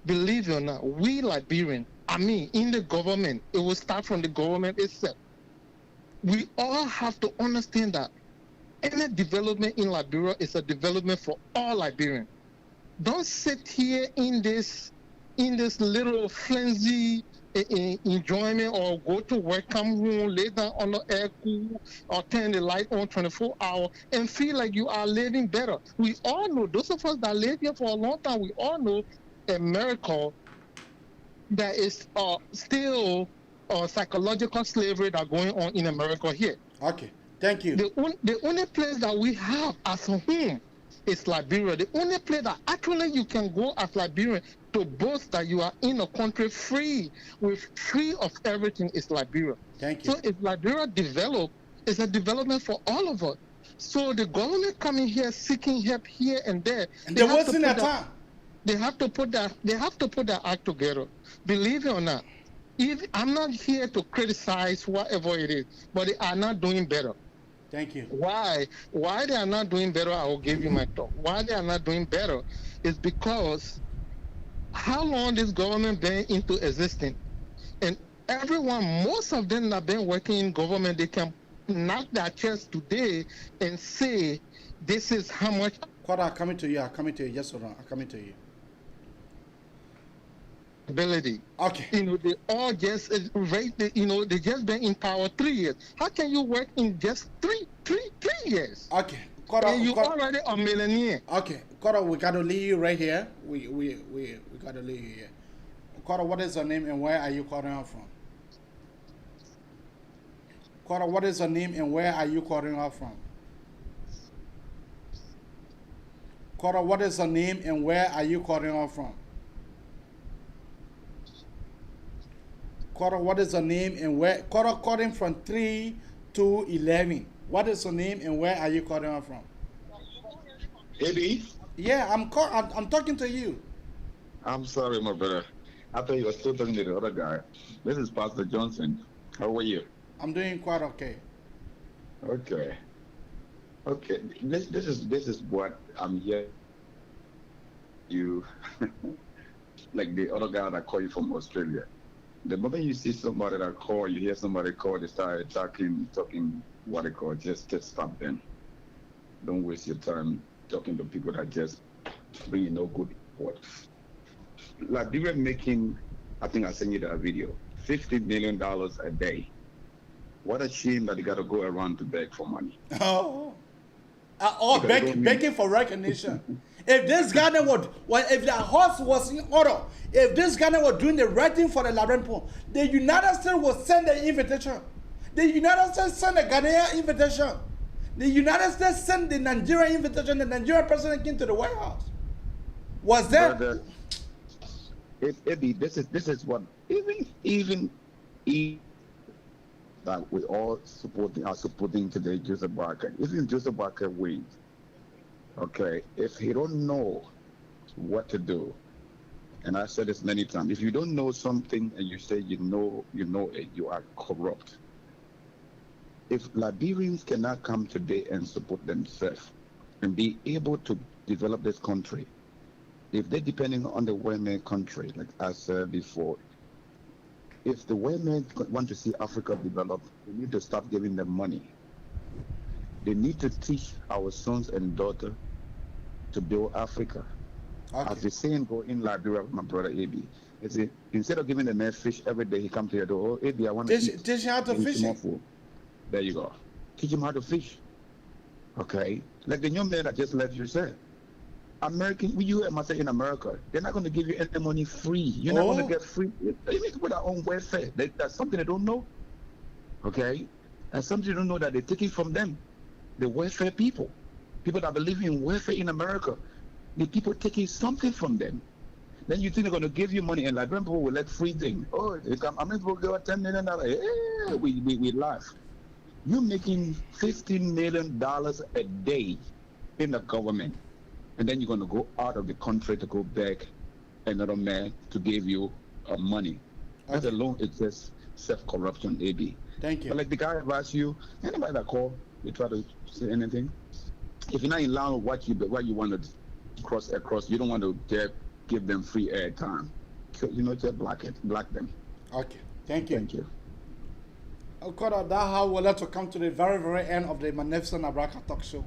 believe it or not, we Liberian, in the government, it will start from the government itself. We all have to understand that any development in Liberia is a development for all Liberians. Don't sit here in this little frenzy enjoyment, or go to work, come home, lay down on the air cool, or turn the light on 24 hours and feel like you are living better. We all know, those of us that live here for a long time, we all know America, there is still psychological slavery that going on in America here. Okay, thank you. The only place that we have as a home is Liberia. The only place that actually you can go as Liberian to boast that you are in a country free of everything is Liberia. Thank you. So if Liberia develop, it's a development for all of us. So the government coming here seeking help here and there. And there wasn't a time. They have to put that act together. Believe it or not. I'm not here to criticize whatever it is, but they are not doing better. Thank you. Why they are not doing better, I will give you my talk. Why they are not doing better is because how long this government been into existence, and everyone, most of them that been working in government, they can knock their chest today and say, this is how much. Quad, I'm coming to you, yes or no, I'm coming to you. Ability. Okay. They all just they just been in power 3 years. How can you work in just three years? Okay. And you already a millionaire. Okay. Cora, we gotta leave you right here. We gotta leave you here. Cora, what is your name and where are you calling out from? Cora, what is your name and where are you calling out from? Cora, what is your name and where are you calling out from? Cora, what is your name and where? Cora calling from 3 to 11. What is your name and where are you calling out from? Eddie? Yeah, I'm talking to you. I'm sorry, my brother. I thought you were still talking to the other guy. This is Pastor Johnson. How are you? I'm doing quite okay. Okay. Okay. This is what I'm here. You like the other guy that called you from Australia. The moment you see somebody that call, you hear somebody call, they start talking what they call, just stop them. Don't waste your time talking to people that just bring you no good report. Like they were making, I think I sent you that video, $50 million a day. What a shame that they got to go around to beg for money. Begging for recognition. If this Ghana if the horse was in order, if this Ghana were doing the right thing for the Liberian people, the United States would send the invitation. The United States sent the Ghanaian invitation. The United States sent the Nigerian invitation. The Nigerian president came to the White House. Was that? This is what even that we all are supporting today Joseph Barker. Even Joseph Barker wins. Okay, if he don't know what to do, and I said this many times, if you don't know something and you say you know it, you are corrupt. If Liberians cannot come today and support themselves and be able to develop this country, if they're depending on the women country, like I said before, if the women want to see Africa develop, we need to stop giving them money. They need to teach our sons and daughters to build Africa. Okay. As the saying go in Liberia with my brother AB. Instead of giving the man fish every day, he comes to your door, oh, AB, I want to eat. Teach him how to fish. There you go. Teach him how to fish. Okay? Like the young man that just left you said. You must say in America, they're not going to give you any money free. You're not going to get free. They make with their own welfare. That's something they don't know. Okay? That's something they don't know that they're taking from them. The welfare people. People that believe in welfare in America. The people taking something from them. Then you think they're going to give you money and Liberian people will let free thing. Oh, American people give us $10 million. Yeah, we laugh. You're making $15 million a day in the government. And then you're going to go out of the country to go beg another man to give you money. That alone is just self-corruption, AB. Thank you. But like the guy advised you, anybody that call, you try to say anything. If you're not in line with what you want to cross across, you don't want to give them free air time. Just block them. Okay. Thank you. Thank you. Okay, that's how we'll let to come to the very, very end of the Magnificent Abraka Talk Show.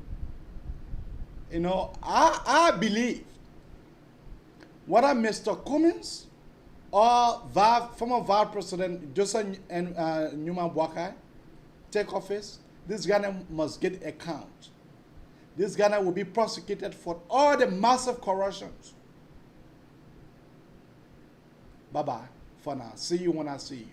I believe whether Mr. Cummins or former Vice President Joseph Newman Boakai take office, this Ghana must get account. This Ghana will be prosecuted for all the massive corruptions. Bye-bye for now. See you when I see you.